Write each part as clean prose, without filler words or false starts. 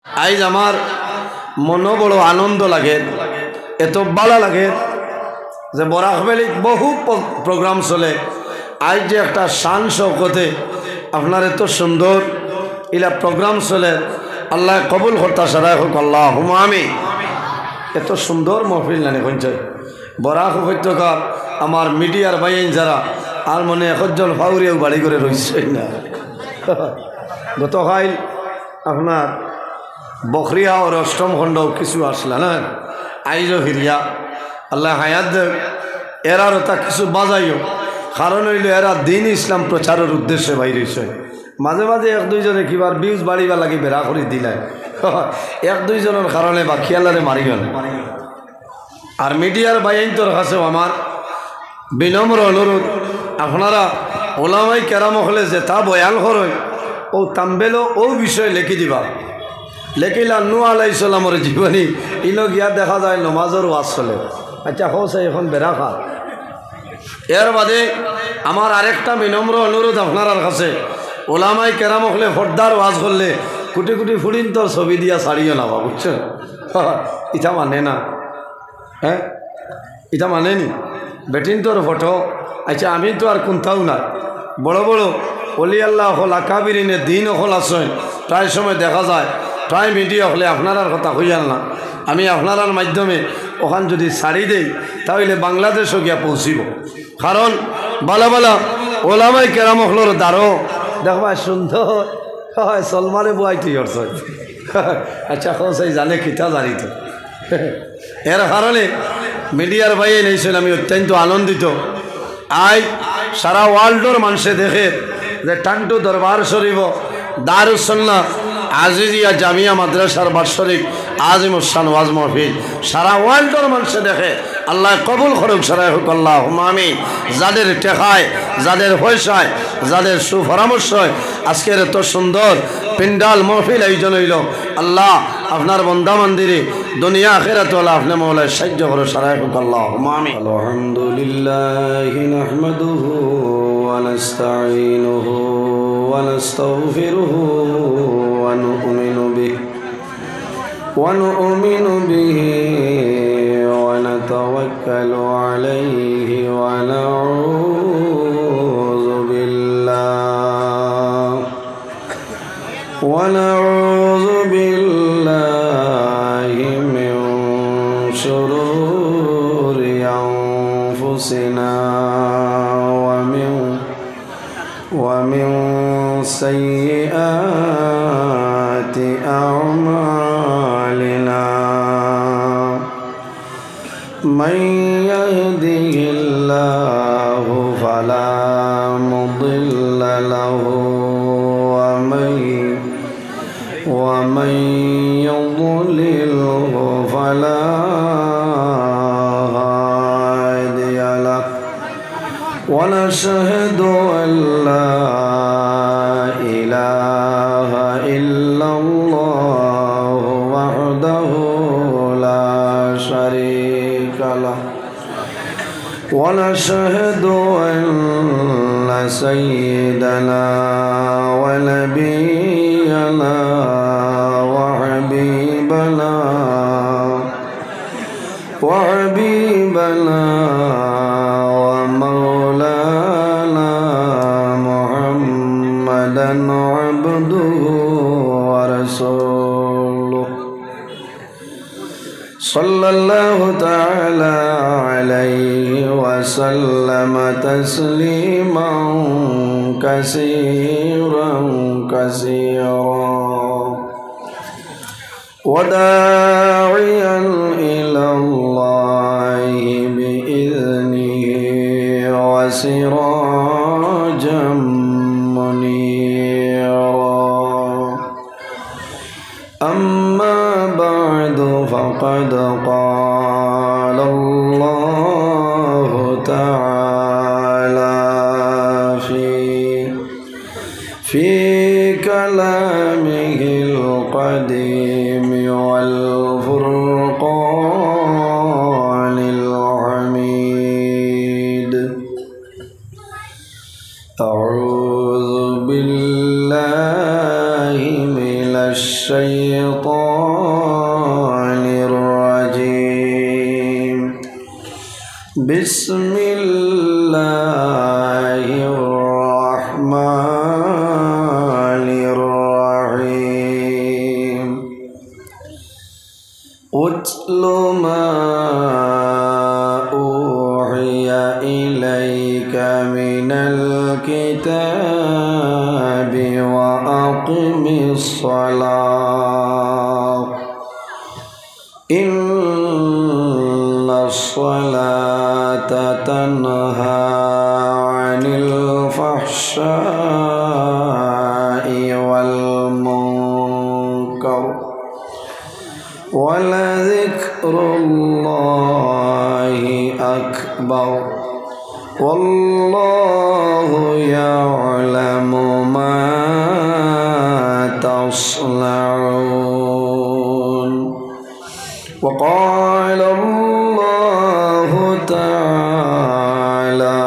আজ আমার মনো বড় আনন্দ লাগে, এত ভালো লাগে যে বরাকভ্যালিত বহু প্রোগ্রাম চলে। আজ যে একটা শান শৌকতে আপনার এত সুন্দর ইলা প্রোগ্রাম চলে, আল্লাহ কবুল করতা সারাই হোক আল্লাহুম্মা আমিন। এত সুন্দর মহফিল নানি কঞ্চয় বরাক উপত্যকার আমার মিডিয়ার বাইন যারা আর মনে একজন ফাউরিয়াও বাড়ি করে রয়েছে না। গতকাল আপনার বখরিয়া ওর অষ্টম খণ্ড কিছু আসলা না, আইজও ফিরিয়া আল্লাহ হায়াত দেব। এরারও তা কিছু বাজাইও, কারণ হইল এরা দিন ইসলাম প্রচারের উদ্দেশ্যে বাইরেছে। মাঝে মাঝে এক দুইজনে কিবার বিউজ বাড়িবা লাগি বেড়া করে দিলাই, এক দুইজনের কারণে বা খেয়ালারে মারি গেল। আর মিডিয়ার বাইনটোর কাছেও আমার বিনম্র অনুরোধ, আপনারা ওলামাই কেরাম হলে যে তা বয়ান করেন ও তাম্বেলো ও বিষয়ে লিখি দিবা। লেখিলা নূহ আলাইহিস সালামের জীবনী ইনো গিয়া দেখা যায় নমাজের ওয়াজ চলে। আচ্ছা হোসে এখন বেড়া খা। এর বাদে আমার আরেকটা বিনম্র অনুরোধ আপনার কাছে, ওলামাই কেরাম হলে ফর্দার ওয়াজ করলে কুটি কুটি ফুড়িন তোর ছবি দিয়া ছাড়িও না বা, বুঝছেন? ইটা মানে না, হ্যাঁ ইটা মানে নি বেটিন তোর ফটো। আচ্ছা আমি তো আর কোনটাও না, বড় বড় অলি আল্লাহ হল আকাবিরিনে দিন হল আসেন, প্রায় সময় দেখা যায় প্রায় মিডিয়া হলে আপনার কথা হইয়াল না। আমি আপনার মাধ্যমে ওখান যদি ছাড়ি দেই তাহলে বাংলাদেশও গিয়া পৌঁছিব। কারণ বালা বালা ওলামাই কেরাম হলোর দ্বারও দেখবা সুন্দর হয় সলমানে বুয়াইতে অর্থ। আচ্ছা সেই জানে কিতা জানিত। এর কারণে মিডিয়ার বাইরে নেইছিল আমি অত্যন্ত আনন্দিত। আজ সারা ওয়ার্ল্ডর মানুষে দেখে যে টান্টু দরবার শরীফ দারুস সুন্নাহ আজিজিয়া জামিয়া মাদ্রাসার বাৎসরিক আজিমুস-শান ওয়াজ মাহফিল সারা ওয়ার্ল্ডর মানুষে দেখে। আল্লাহ কবুল করুক সারাই হোক আল্লাহুম্মা আমিন। যাদের টেকায়, যাদের পয়সায়, যাদের সুপরামর্শয় আজকের এত সুন্দর পিন্ডাল মাহফিল আয়োজন হইল, আল্লাহ আপনার বন্দা মন্দিরে দুনিয়া আখিরাত ওয়ালা আপনি মওলায় সাহায্য করো সারাই হোক আল্লাহুম্মা আমিন। আলহামদুলিল্লাহি নাহমাদুহু ওয়া নাস্তাঈনুহু ওয়া নাস্তাগফিরুহু ওয়া নু'মিনু বিহি ওয়া নাতাওয়াক্কালু আলাইহি ওয়া নাউযু বিল্লাহি মিন শুরুরি আনফুসিনা ওয়া মিন সাইয়্যাতি আ'মালিনা। من يهده الله فلا مضل له ومن يضلله فلا هادي له ونشهد أن لا إله إلا الله وحده لا شريك له ونشهد أن سيدنا ونبينا وحبيبنا ومولانا محمدا عبده ورسوله صلى الله تعالى عليه وسلم تسليما كثيرا وداعيا إلى الله بإذنه وسراجا منيرا. أما بعد فقد قال الله تعالى في كلامه القديم والفرقان الحميد. أعوذ بالله من الشيطان الشيطان الرجيم بسم الله الرحمن الرحيم أتل ما أوحي إليك من الكتاب وأقم الصلاة إن الصلاة تنهى عن الفحشاء والمنكر ولذكر الله أكبر والله يعلم ما تصنعون وقال الله تعالى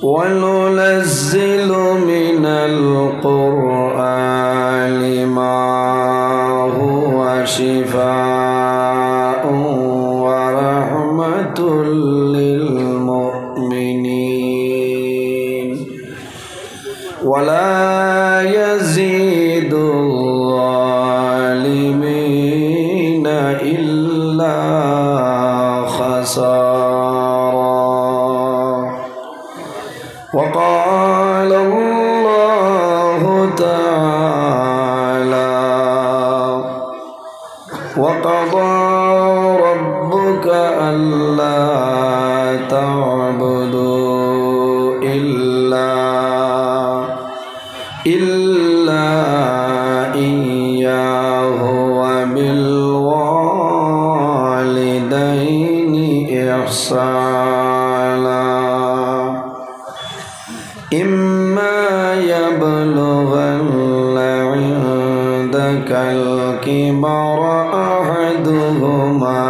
وننزل من القرآن ما هو شفاء ورحمة للمؤمنين ولا يزيد الظالمين إلا خسارا وقال الله تعالى وقضى ربك ألا تعبدوا إلا إياه وبالوالدين إحسانا إما يبلغن عندك الكبر أحدهما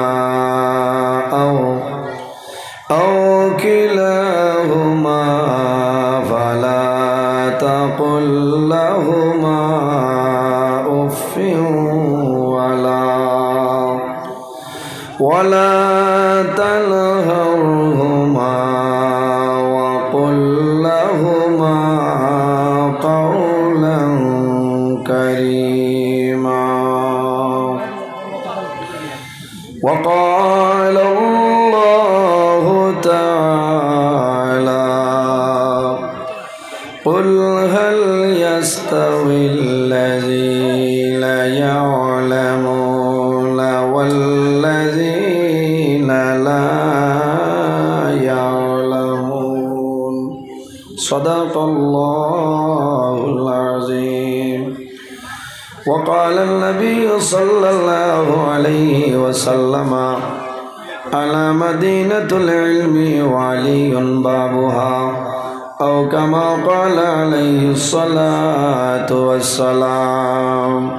أو كلاهما فلا تقل لهما أف ولا تنهرهما وقل لهما قولا كريما وقال الله تعالى قل هل يستوي الذين يعلمون والذين لا يعلمون صدق الله العظيم وقال النبي صلى الله عليه وسلم على مدينة العلم وعلي بابها أو كما قال عليه الصلاة والسلام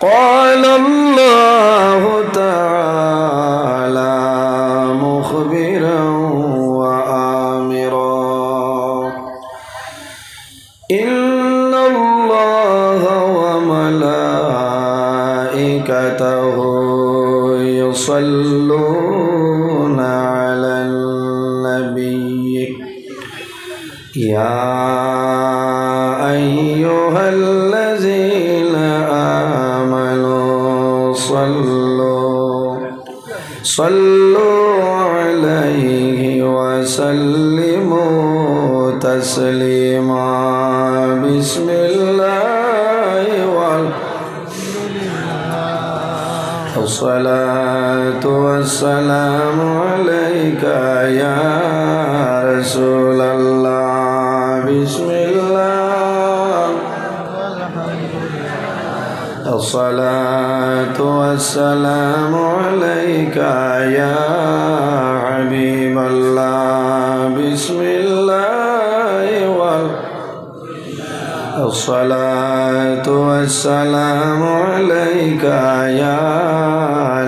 قال الله تعالى مخبرا وآمرا إن الله وملائكته يصلون على النبي يا أيها الذين آمنوا صلوا عليه وسلموا تسليما بسم الله والصلاة والسلام عليك يا رسول الله بسم الله الصلاة والسلام عليك يا حبيب الله بسم الله الصلاة والسلام عليك يا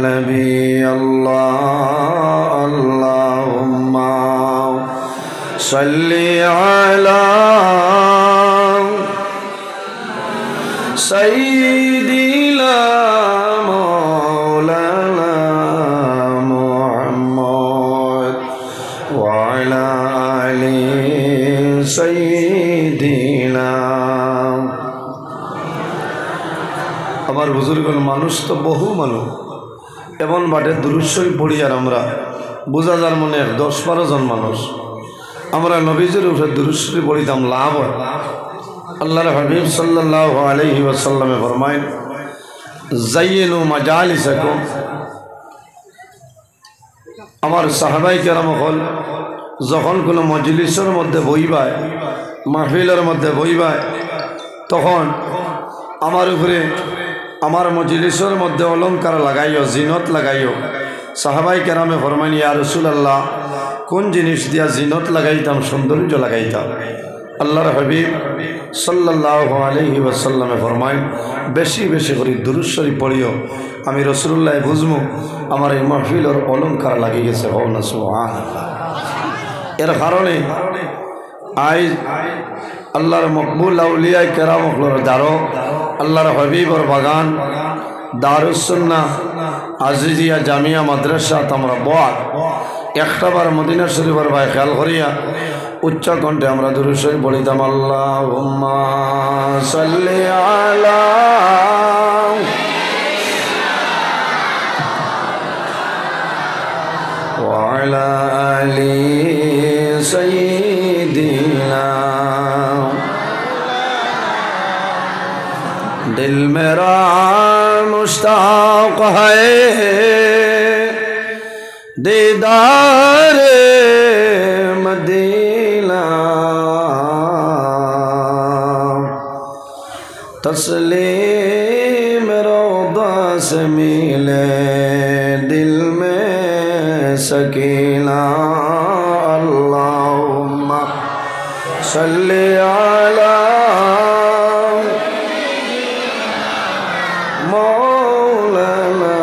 نبي الله اللهم صل على سيدنا مولانا محمد وعلى آل سيدنا আমার বুজুর্গল মানুষ তো বহু মানুষ এমন বাটে দুরূদ শরীফ পড়ি আর আমরা বোঝা যার মনে 10-12 জন মানুষ আমরা নবীজির উপরে দুরূদ শরীফ পড়িতাম লাভ হয় আল্লাহর হাবিব সাল্লাল্লাহু আলাইহি ওয়াসাল্লামে ফরমায়েন জাইয়িনু মাজালিসাকুম আমার সাহাবায়ে কেরাম হল যখন কোনো মজলিসের মধ্যে বইবায় মাহফিলের মধ্যে বইবায় তখন আমার উপরে আমার মজলিসের মধ্যে অলঙ্কার লাগাইও জিনত লাগাইও সাহাবায়ে কেরামে ফরমায়েন ইয়া রাসূলুল্লাহ কোন জিনিস দিয়া জিনত লাগাইতাম সৌন্দর্য লাগাইতাম আল্লাহর হাবিব সাল্লাল্লাহু আলাইহি ওয়াসাল্লামে ফরমায়েন বেশি বেশি করে দুরূদ শরীফ পড়িও আমি রাসূলুল্লাহ বুঝমু আমার এই মাহফিলের অলঙ্কার লাগি গেছে হও না সুবহানাল্লাহ এর কারণে আজ আল্লাহর মকবুল আউলিয়া কেরাম হলর দারো আল্লাহর হাবিবর বাগান দারুস সুন্নাহ আজিজিয়া জামিয়া মাদ্রাসা তোমরা বল একটাবার মদিনা শরীফের ভাই খেয়াল করিয়া উচ্চ কণ্ঠে আমরা দুরূদ শরীফ পড়িতাম আল্লাহুম্মা সাল্লি আলা ওয়া আলা আলি সাইয়্যিদিনা दिल मेरा मुश्ताक है दीदार मदीना तस्लीम रोदा से मिले दिल में सकीना अल्लाहुम्मा सल्ली अला مولانا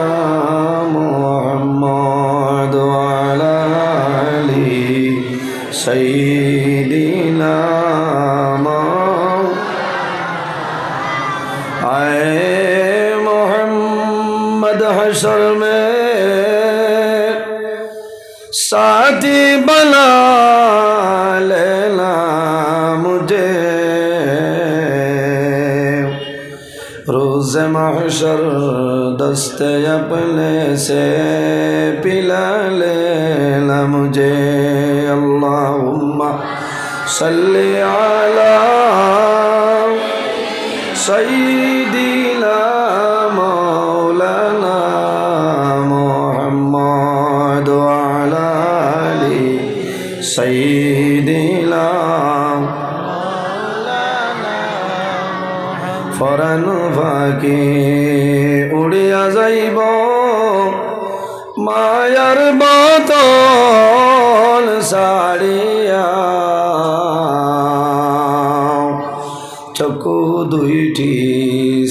محمد وعلى آل سيدنا آئے محمد حشر میں ساتھی بنا لینا مجھے روز محشر دستے اپنے سے پلا لینا مجھے اللہم صلی علی سیدنا مولانا محمد وعلی آل سیدنا ফরান ফাঁকি উড়িয়া যাইব মায়ার বোতল সারিয়া চকু দুইটি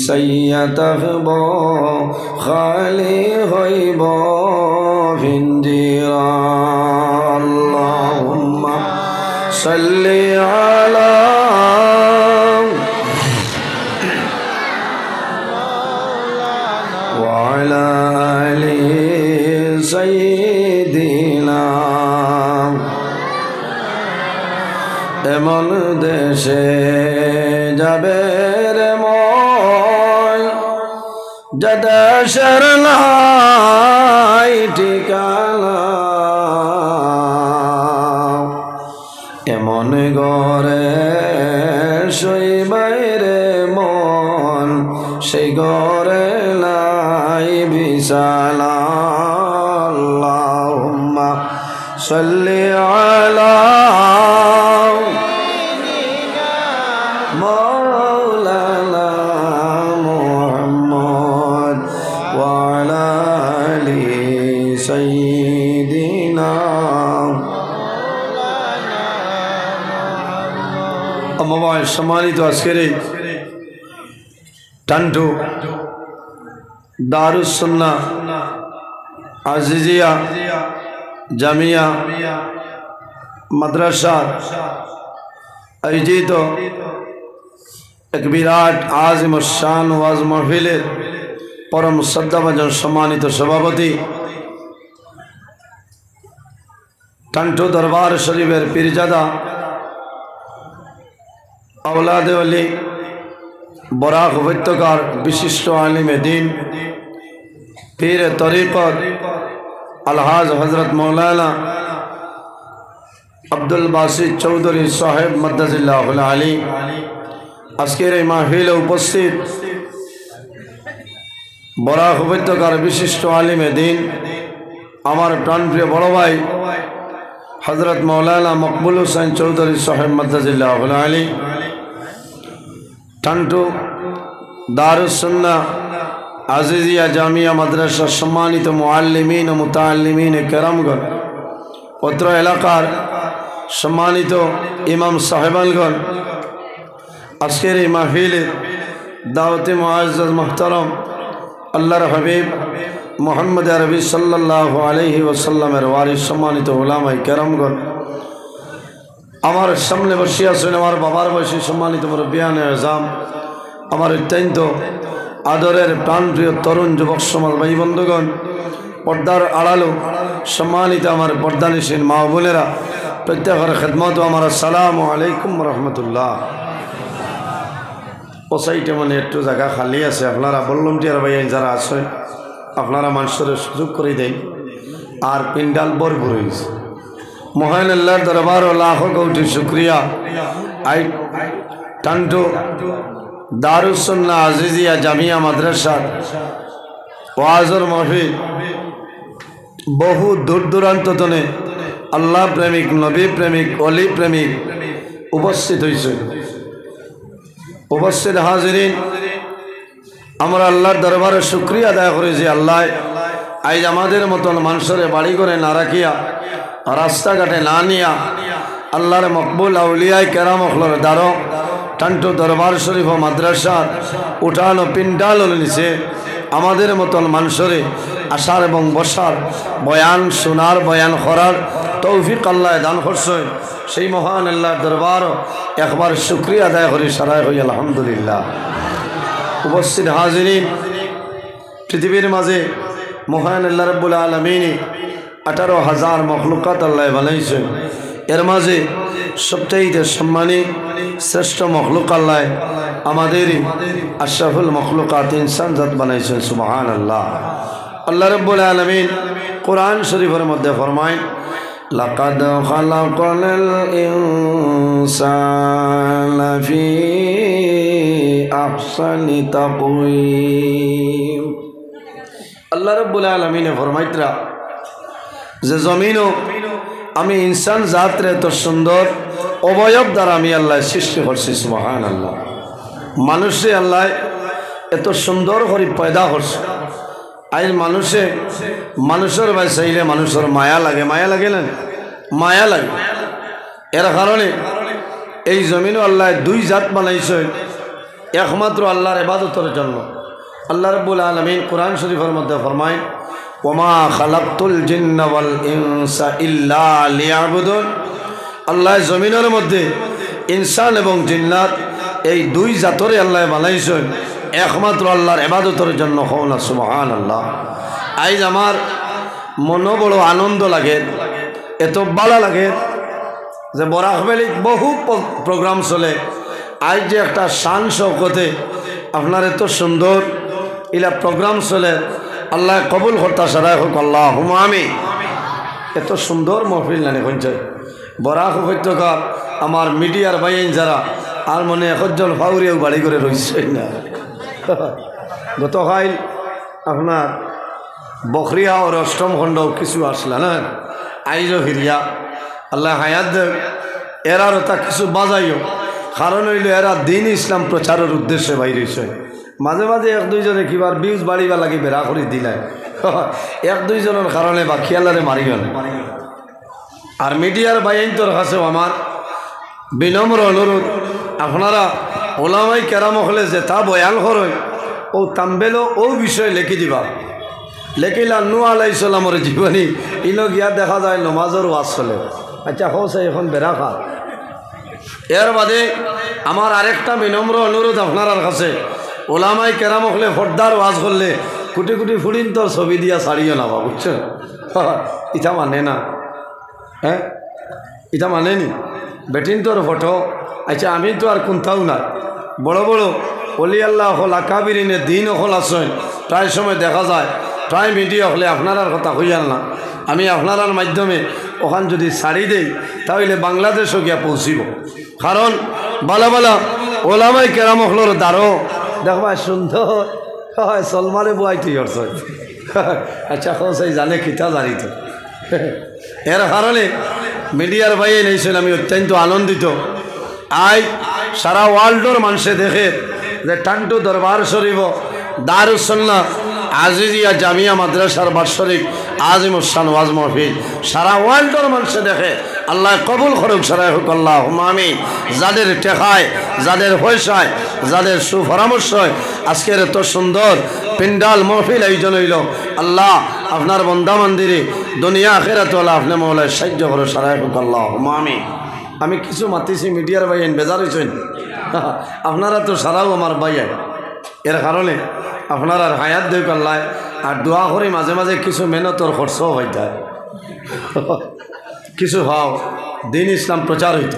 সাইয়া থাকব খালি হইব ভিঞ্জিরা আল্লাহুম্মা সাল্লি আলা وعلى آل سيدنا এমন দেশে যাবে রে মন যে দেশের নাই ঠিকানা এমন ঘরে শোইবাই রে মন সেই ঘরে নাই বিছানা আল্লাহুম্মা সাল্লি আলা مولانا محمد وعلى آل سيدنا أما সম্মানিত আজকের এই টান্টু দারুস সুন্নাহ আজিজিয়া জামিয়া মাদ্রাসা আয়োজিত এক বিরাট আজিম শান ওয়াজ মাহফিলের পরম শ্রদ্ধাভাজন সম্মানিত সভাপতি, টান্টু দরবার শরীফের পীরজাদা আওলাদে ওলি বরাক উপত্যকার বিশিষ্ট আলিমে দিন পীর তরিকত আলহাজ হজরত মৌলানা আব্দুল বাসিত চৌধুরী সাহেব মদ্দাজিল্লাহুল আলী আজকের এই মাহফিলে উপস্থিত বরাক উপত্যকার বিশিষ্ট আলিমে দিন আমার প্রাণপ্রিয় বড় ভাই হজরত মৌলানা মকবুল হুসাইন চৌধুরী সাহেব মদ্দাজিল্লাহুল আলী, টান্টু দারুস সুন্নাহ আজিজিয়া জামিয়া মাদ্রাসা সম্মানিত মুআল্লিমিন ও মুতাআল্লিমিন কেরামগণ, অত্র এলাকার সম্মানিত ইমাম সাহেবানগণ, আজকের এই মাহফিলে দাওয়াতে মুআজ্জাজ মুহতারাম আল্লাহর হাবিব মুহাম্মদ আরবি সাল্লাল্লাহু আলাইহি ওয়াসাল্লামের ওয়ারিস সম্মানিত উলামায়ে কেরামগণ, আমার সামনে বসে আছেন আমার বাবার বয়সী সম্মানিত মুরব্বিয়ানে আযম, আমার অত্যন্ত আদরের প্রাণপ্রিয় তরুণ যুবক সমাজ ভাই বন্ধুগণ, পর্দার আড়ালো সম্মানিত আমার পর্দানিসীন মা বোনেরা, প্রত্যেকের খেদমত আমার আসসালামু আলাইকুম রহমতুল্লাহ। ও সাইটে মানে একটু জায়গা খালি আছে, আপনারা বললাম টিয়ার ভাই যারা আছে আপনারা মানুষের সুযোগ করে দেন, আর পিন্ডাল ভরপুর হয়েছে। মহান আল্লাহর দরবার ও লাখো কোটি শুক্রিয়া। আই টান্টু দারুস সুন্নাহ আজিজিয়া জামিয়া মাদ্রাসার ওয়াজর মাহফিল বহু দূর দূরান্ত তনে আল্লাহ প্রেমিক, নবী প্রেমিক, অলি প্রেমিক উপস্থিত হয়েছে। উপস্থিত হাজিরিন, আমরা আল্লাহর দরবারে শুক্রিয়া আদায় করি যে আল্লাহ আজ আমাদের মতন মানুষের বাড়ি করে না রাখিয়া, রাস্তাঘাটে না নিয়া, আল্লাহর মকবুল আউলিয়ায় কেরাম অখলর দ্বারো টান্টু দরবার শরীফ ও মাদ্রাসার উঠানো পিন্ডাল নিচে আমাদের মতন মানুষরে আসার এবং বসার, বয়ান শোনার, বয়ান করার তৌফিক আল্লাহ দান করছে। সেই মহান আল্লাহর দরবারও একবার শুক্রিয়া আদায় করি সারাই হই আলহামদুলিল্লাহ। উপস্থিত হাজিরিন, পৃথিবীর মাঝে মহান আল্লাহ রাব্বুল আলামিন 18,000 মখলুকাত আল্লাহ বানাইছে। এর মাঝে সবচাইতে সম্মানী শ্রেষ্ঠ মখলুক আল্লাহ আমাদের আশরাফুল মখলুকাত ইনসান জাত বানাইছেন। সুবহানাল্লাহ। আল্লাহ রাব্বুল আলামিন কোরআন শরীফের মধ্যে ফরমায়, লাকাদ খালাকাল ইনসানা ফি আহসানি তাকওয়িম। আল্লাহ রাব্বুল আলামিনে ফরমাইতরা যে জমিনও আমি ইনসান জাতরে এত সুন্দর অবয়ব দ্বারা আমি আল্লাহ সৃষ্টি করছি। সুবহানাল্লাহ। মানুষে আল্লাহ এত সুন্দর করে পয়দা করছে। আজ মানুষের ভাই চাইলে মানুষের মায়া লাগে, মায়া লাগে না, মায়া লাগে। এর কারণে এই জমিনও আল্লাহ দুই জাত বানাইছে একমাত্র আল্লাহর ইবাদতের জন্য। আল্লাহ রাব্বুল আলামিন কোরআন শরীফের মধ্যে ফরমায়, ওমা খালাকতুল জিন্না ওয়াল ইনসা ইল্লা লিয়াবুদুন। আল্লাহ জমিনের মধ্যে ইনসান এবং জিন্নাত এই দুই জাতরে আল্লাহ বানাইছেন একমাত্র আল্লাহর ইবাদতের জন্য। হওয়া সুবহানাল্লাহ। আজ আমার মনে বড় আনন্দ লাগে, এত ভালো লাগে যে বরাকবেলিক বহু প্রোগ্রাম চলে, আজ যে একটা শান শৌকতে আপনার এত সুন্দর ইলা প্রোগ্রাম চলে, আল্লাহ কবুল করতা সারাই হোক আল্লাহুম্মা আমিন। এত সুন্দর মহফিল নানি কইছে বরাক উপত্যকার আমার মিডিয়ার বাইন যারা আর মনে একজন ফাউরিয়াও বাড়ি করে রয়েছে না। গতকাল আপনার বখরিয়া ও অষ্টম খণ্ড কিছু আসলা না, আইজও ফিরিয়া আল্লাহ হায়াত এরারও তা কিছু বাজাইও, কারণ হইল এরা দিন ইসলাম প্রচারের উদ্দেশ্যে বাইরেছে। মাঝে মাঝে এক দুইজনে কিবার বিউজ বাড়িবা লাগি বেড়া করে দিলাই, এক দুইজনের কারণে বা খেয়ালারে মারি গেল। আর মিডিয়ার বাইনটোর কাছেও আমার বিনম্র অনুরোধ, আপনারা ওলামাই কেরাম হলে যে তা বয়ান করেন ও তাম্বেলো ও বিষয় লিখি দিবা। লেখিলা নূহ আলাইহিস সালামের জীবনী ইলো গিয়া দেখা যায় নমাজের ওয়াজ চলে। আচ্ছা হোসে এখন বেড়া খা এর বাদে আমার আরেকটা বিনম্র অনুরোধ আপনার কাছে, ওলামাই কেরাম হলে ফর্দার ওয়াজ করলে কোটি কোটি ফুড়িন তোর ছবি দিয়া ছাড়িও না বা, বুঝছো? ইটা মানে না, হ্যাঁ ইটা মানে নি বেটিন তোর ফটো। আচ্ছা আমি তো আর কোনটাও না, বড় বড় অলি আল্লাহ হল আকাবিরিনে দিন হল আসেন, প্রায় সময় দেখা যায় প্রায় মিডিয়া হলে আপনার কথা হইয়াল না। আমি আপনার মাধ্যমে ওখান যদি ছাড়ি দেই তাহলে বাংলাদেশও গিয়া পৌঁছিব। কারণ বালা বালা ওলামাই কেরাম হলোর দ্বারও দেখবা সুন্দর হয় সলমানে বুয়াই তুই অর্থ। আচ্ছা সেই জানে কিতা জানি তো। এর কারণে মিডিয়ার বাইরে নেইছেন, আমি অত্যন্ত আনন্দিত। আই সারা ওয়ার্ল্ডর মানুষে দেখে যে টান্টু দরবার শরীফ দারুস সুন্নাহ আজিজিয়া জামিয়া মাদ্রাসার বাৎসরিক আজিমুসান ওয়াজ মাহফিল সারা ওয়ার্ল্ডর মানুষে দেখে। আল্লাহ কবুল করুক, সারাই হোক আল্লাহ আমিন। যাদের টেকায়, যাদের পয়সায়, যাদের সুপরামর্শ আজকের এত সুন্দর পিন্ডাল মাহফিল আয়োজন হইল, আল্লাহ আপনার বন্দা মন্দিরে দুনিয়া আখিরাত ওয়ালা আপনি মৌলায় সাহায্য করো, সারাই হোক আল্লাহ আমিন। আমি কিছু মাতিছি মিডিয়ার বাইন বেজার হয়েছেন, আপনারা তো সারাও আমার বাইয়াই। এর কারণে আপনার আর হায়াত দেখ আল্লাহ, আর দোয়া করে মাঝে মাঝে কিছু মেহনতর খরচও হইতে হয়, কিছু ভাও দিন ইসলাম প্রচার হইত।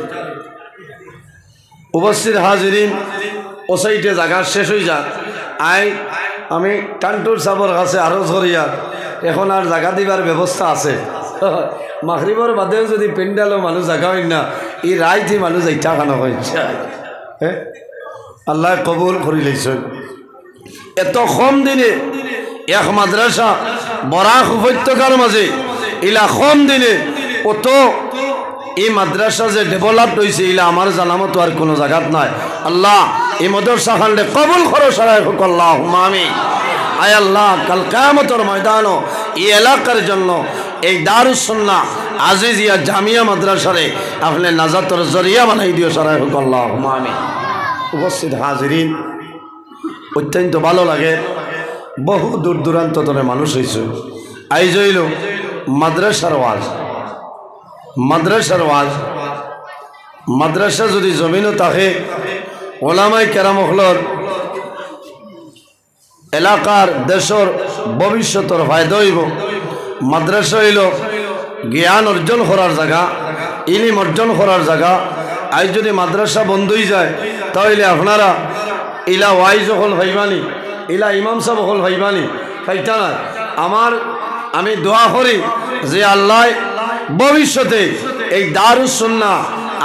উপস্থিত হাজিরিন, ও সাইডে জায়গা শেষ হয়ে যাক। আমি টান্টুর সাবর কাছে আরো ধরিয়া এখন আর জায়গা দিবার ব্যবস্থা আছে। মাগরিবর বাদেও যদি পেন্ডালও মানুষ জায়গা হয় না, এই রাইতে মানুষ ইচ্ছা খানো হয়েছে। হ্যাঁ আল্লাহ কবুল করি লইছেন। এত কম দিনে এক মাদ্রাসা বরাক উপত্যকার মাঝে ইলা কম দিনে অত এই মাদ্রাসা যে ডেভেলপ হয়েছে ইলা আমার জানামতো আর কোনো জায়গাত নাই। আল্লাহ এই মাদ্রাসা খানলে কবুল করো, সারাই হোক আল্লাহ আমিন। আয় আল্লাহ কাল কিয়ামতের ময়দানও এই এলাকার জন্য এই দারুস সুন্নাহ আজিজিয়া জামিয়া মাদ্রাসারে আপনি নাজাতের জরিয়া বানাই দিও, সারাই হোক আল্লাহ আমিন। উপস্থিত হাজিরিন, অত্যন্ত ভালো লাগে, বহু দূর দূরান্ত ধরে মানুষ হয়েছে। আইজ হইল মাদ্রাসার ওয়াজ। মাদ্রাসার ওয়াজ, মাদ্রাসা যদি জমিনও থাকে ওলামাই কেরাম হলর এলাকার দেশের ভবিষ্যতের ফায়দা হইব। মাদ্রাসা হইল জ্ঞান অর্জন করার জায়গা, ইলিম অর্জন করার জায়গা। আজ যদি মাদ্রাসা বন্ধ হয়ে যায় তাহলে আপনারা ইলা ওয়াইজ হল ভাইবানি, ইলা ইমাম সাহেব হল ভাইবানি খাইতা না। আমি দোয়া করি যে আল্লাহ ভবিষ্যতে এই দারুস সুন্নাহ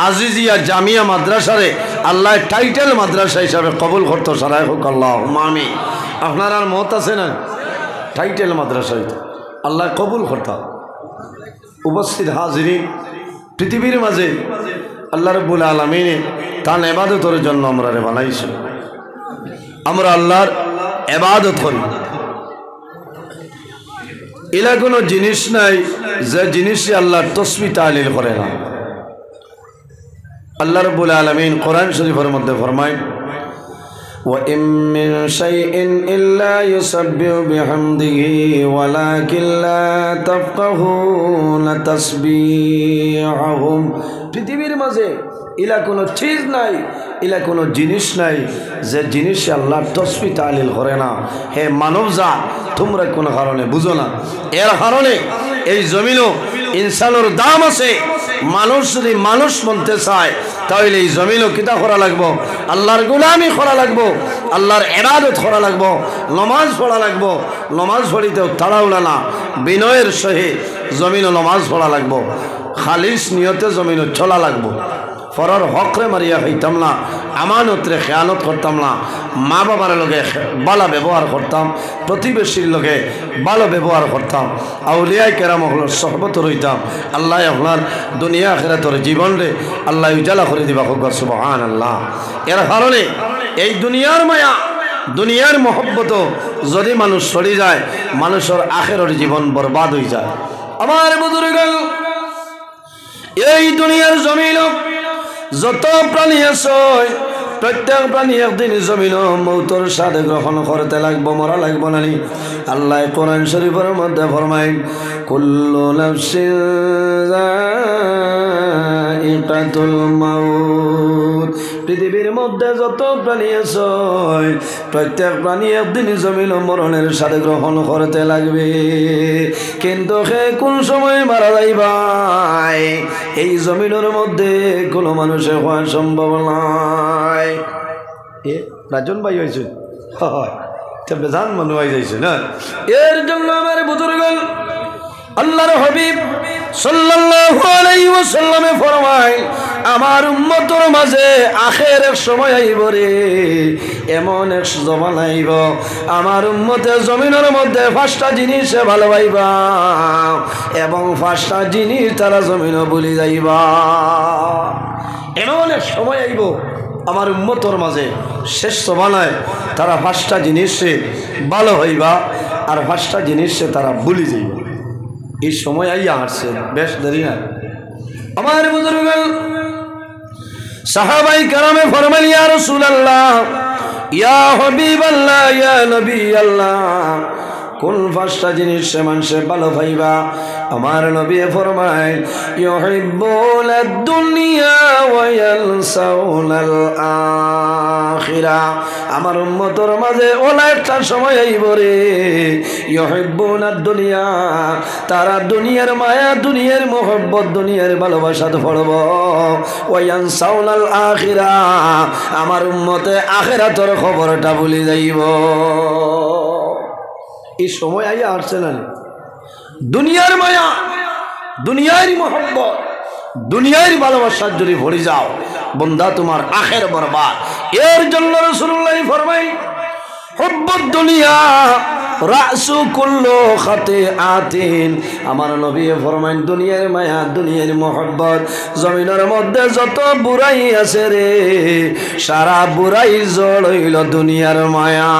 আজিজিয়া জামিয়া মাদ্রাসারে আল্লাহ টাইটেল মাদ্রাসা হিসাবে কবুল করতো, সারাই হোক আল্লাহ আমিন। আপনার আর মত আছে না টাইটেল মাদ্রাসা আল্লাহ কবুল করতা। উপস্থিত হাজিরিন, পৃথিবীর মাঝে আল্লাহ রাব্বুল আলামিনে তার ইবাদতের জন্য আমরা বানাইছি। আমরা আল্লাহর ইবাদত করি। এলা কোনো জিনিস নাই যে জিনিসই আল্লাহর তসবিহ তাহলিল করে না। আল্লাহ রাব্বুল আলামিন কোরআন শরীফের মধ্যে ফরমায়, وَإِن مِّن شَيْءٍ إِلَّا يُسَبِّحُ بِحَمْدِهِ وَلَكِن لَّا تَفْقَهُونَ تَسْبِيحَهُمْ। পৃথিবীর মাঝে ইলা কোনো চিজ নাই, ইলা কোনো জিনিস নাই যে জিনিস আল্লাহর তসবিহ তাহলিল করে না। হে মানব জাত, তোমরা কোনো কারণে বুঝো না। এর কারণে এই জমিনও ইনসানের দাম আছে। মানুষ যদি মানুষ মনতে চায় তাহলে এই জমিনও কিতা করা লাগবো, আল্লাহর গোলামি করা লাগবো, আল্লাহর ইবাদত করা লাগবো, নমাজ পড়া লাগবো। নমাজ পড়িতেও তাড়াহুড়া না, বিনয়ের সহিত জমিনও নমাজ পড়া লাগবো, খালিস নিয়তে জমিনও চলা লাগবো। ফরর হকরে মারিয়া হইতাম না, আমানতরে খেয়ানত করতাম না, মা বাবার লগে ভালো ব্যবহার করতাম, প্রতিবেশীর লগে ভালো ব্যবহার করতাম, আউলিয়াই কেরাম হলোর সহবত রইতাম। আল্লাহ আপনার দুনিয়া আখিরাতের জীবন রে আল্লাহ উজালা করে দিবা, হোক সুবহানাল্লাহ। এর কারণে এই দুনিয়ার মায়া, দুনিয়ার মহব্বত যদি মানুষ সরে যায়, মানুষের আখিরের জীবন বরবাদ হয়ে যায়। আমার বুজুর্গ, এই দুনিয়ার জমিন যত প্রাণী আছে প্রত্যেক প্রাণী একদিন জমিন মৌতর স্বাদ গ্রহণ করতে লাগবো, মরা লাগবো না। আল্লাহ কোরআন শরীফের মধ্যে ফরমায় কুল্লু নাফসিন যায়িকাতুল মাউত। পৃথিবীর মধ্যে যত প্রাণী আছে প্রত্যেক প্রাণী একদিন জমিন মরণের স্বাদ গ্রহণ করতে লাগবে, কিন্তু সে কোন সময় মারা যাইবাই এই জমিনের মধ্যে কোনো মানুষের হওয়া সম্ভব নয়। রাজন ভাই হয়েছে বেজান মানুষ হয়ে যাইছে না। এর জন্য আমার বুজুর্গ আল্লাহর হাবিব সাল্লাল্লাহু আলাইহি ওয়াসাল্লামে ফরমায় আমার উম্মতের মাঝে আখেরের সময় আইব রে, এমন এক জমান আইব আমার উম্মতে জমিনের মধ্যে 5টা জিনিসে ভালো পাইবা এবং 5টা জিনিস তারা জমিনও ভুলি যাইবা। এমন এক সময় আইব আমার উম্মতের মাঝে শেষ জমানায় তারা 5টা জিনিসে ভালো হইবা আর 5টা জিনিসে তারা ভুলি যাইবা। এই সময় আইয়া আসছে, বেশ দেরি না। আমার বুজুর্গ সাহাবাই কেরামে ফরমাইল ইয়া রাসূলুল্লাহ ইয়া হাবিবাল্লাহ ইয়া নবী আল্লাহ, কোন 5টা জিনিস মানুষে ভালো পাইবা? আমার নবী ফরমায় ইউহিব্বুনাদ দুনিয়া ওয়া ইয়ানসাউনাল আখিরা। আমার উম্মতের মাঝে ওলা একটা সময় আইব রে ইউহিব্বুনাদ দুনিয়া, তারা দুনিয়ার মায়া, দুনিয়ার মোহব্বত, দুনিয়ার ভালোবাসা পড়ব। ওয়া ইয়ানসাউনাল আখিরা, আমার উম্মতে আখিরাতের খবরটা ভুলে যাইব। এই সময় আইয়া আসছে না। দুনিয়ার মায়া, দুনিয়ার মোহব্বত, দুনিয়ার ভালোবাসার যদি ভরে যাও বন্দা তোমার আখের বরবাদ। এর জন্য রাসূলুল্লাহ ফরমাই হুব্বুদ দুনিয়া রাসু কুল্লু খাতিআতিন। আমার নবী ফরমাইন দুনিয়ার মায়া, দুনিয়ার মোহব্বত, জমিনের মধ্যে যত বুড়াই আছে রে সারা বুড়াই জড় হইল দুনিয়ার মায়া।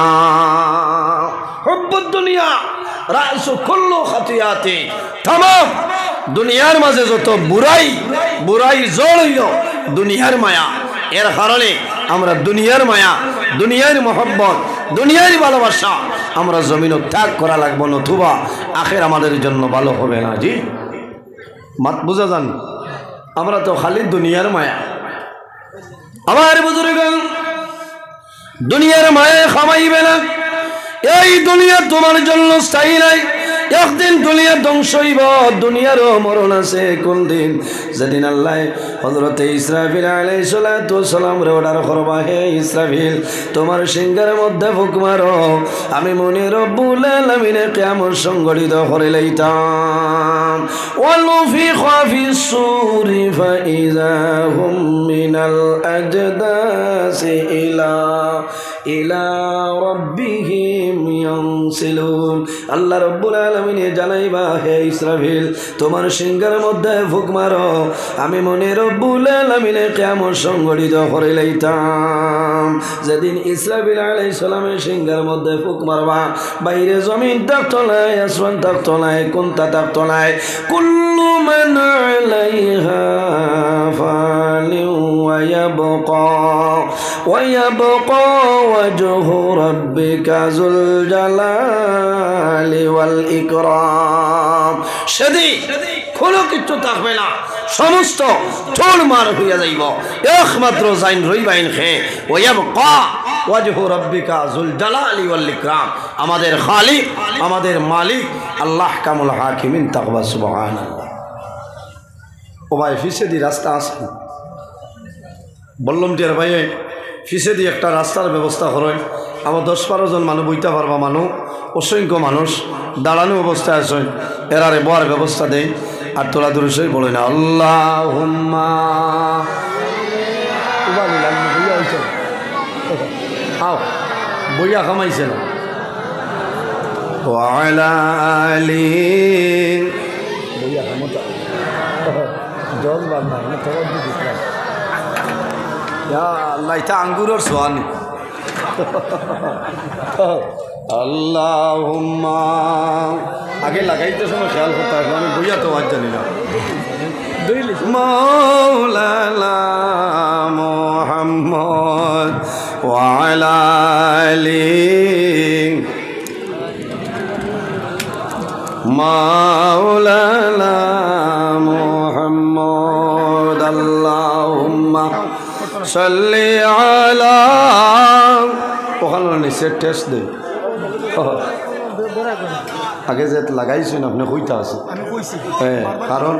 হুব্বুদ দুনিয়া রাসু কুল্লু খাতিআতিন, तमाम দুনিয়ার মাঝে যত বুড়াই জড় হইল দুনিয়ার মায়া। এর কারণে আমরা দুনিয়ার মায়া, দুনিয়ার মোহব্বত, দুনিয়ার ভালোবাসা আমরা জমিনও ত্যাগ করা লাগবো, নতুবা আখের আমাদের জন্য ভালো হবে না। জি মাত বুঝা যান, আমরা তো খালি দুনিয়ার মায়া। আমার বুজুর্গ দুনিয়ার মায়া খামাইবে না। এই দুনিয়া তোমার জন্য স্থায়ী নাই, একদিন দুনিয়া ধ্বংস হইব, দুনিয়ারও মরণ আছে। কোন দিন? যেদিন আল্লাহ হযরতে ইসরাফিল আলাইহিস সালাতু ওয়াস সালাম রে অর্ডার করবা, হে ইসরাফিল তোমার সিংহের মধ্যে ফুক মারো, আমি মনে রব্বুল আলামিনে কিয়ামত সংগঠিত করে লইতাম। ওয়ানুফিখা ফিস সূরি ফাইযা হুম মিনাল আজদাসি ইলা রাব্বিহিম ইয়ানসিলুন। আল্লাহ রাব্বুল আলামিন জানাইবা, হে ইসরাফিল তোমার সিংহের মধ্যে ফুক মারো, আমি মনে রব্বুল আলামিনে কিয়ামত সংগঠিত করে লইতাম। যেদিন ইসরাফিল আলাইহিস সালামের সিংহের মধ্যে ফুক মারবা, বাইরে জমিন থাকতো নাই, আসমান থাকতো নাই, কোনটা থাকতো নাই। কুল্লু মান আলাইহা ফানিন ওয়া ইয়াবকা ওয়াজহু রাব্বিকা যুল জালালি ওয়াল ইকরাম। সেদিন কোনো কিছু থাকবে না, সমস্ত চুরমার হইয়া যাইব, একমাত্র যাইন রইবাইন খে ওয়ায়াবকা ওয়াজহু রাব্বিকা যুল জালালি ওয়াল ইকরাম। আমাদের খালিক, আমাদের মালিক আল্লাহ কামুল হাকিমিন তাকওয়া। সুবহানাল্লাহ। ও ভাই ফিসেদি রাস্তা আছে, বললাম যে ভাই ফিসেদি একটা রাস্তার ব্যবস্থা করেন। আমার 10-12 জন মানুষ বইতে পারবা, মানুষ অসংখ্য মানুষ দাঁড়ানো অবস্থায় আছেন, এরারে বয়ার ব্যবস্থা দেয়। আর তোলা দূরে বলে না আল্লাহুম্মা আও বইয়া খামাইছে না ওয়ালা আলি বইয়া খামতা জল বান্না না তোর দিতে আল্লাহ, এটা আঙ্গুরের সোয়ানি। আল্লাহুম্মা আগে লাগাইতে সময় খেয়াল করতে হবে, আমি বইয়া তো আজ জানি না। মাওলানা মুহাম্মদ ওয়া আলা আলিহি মাওলানা মুহাম্মদ আল্লাহুম্মা সাল্লি আলা ওখানে নিচে টেস্ট দে আগে যে লাগাইছেন আপনি কইতা আছে হ্যাঁ কারণ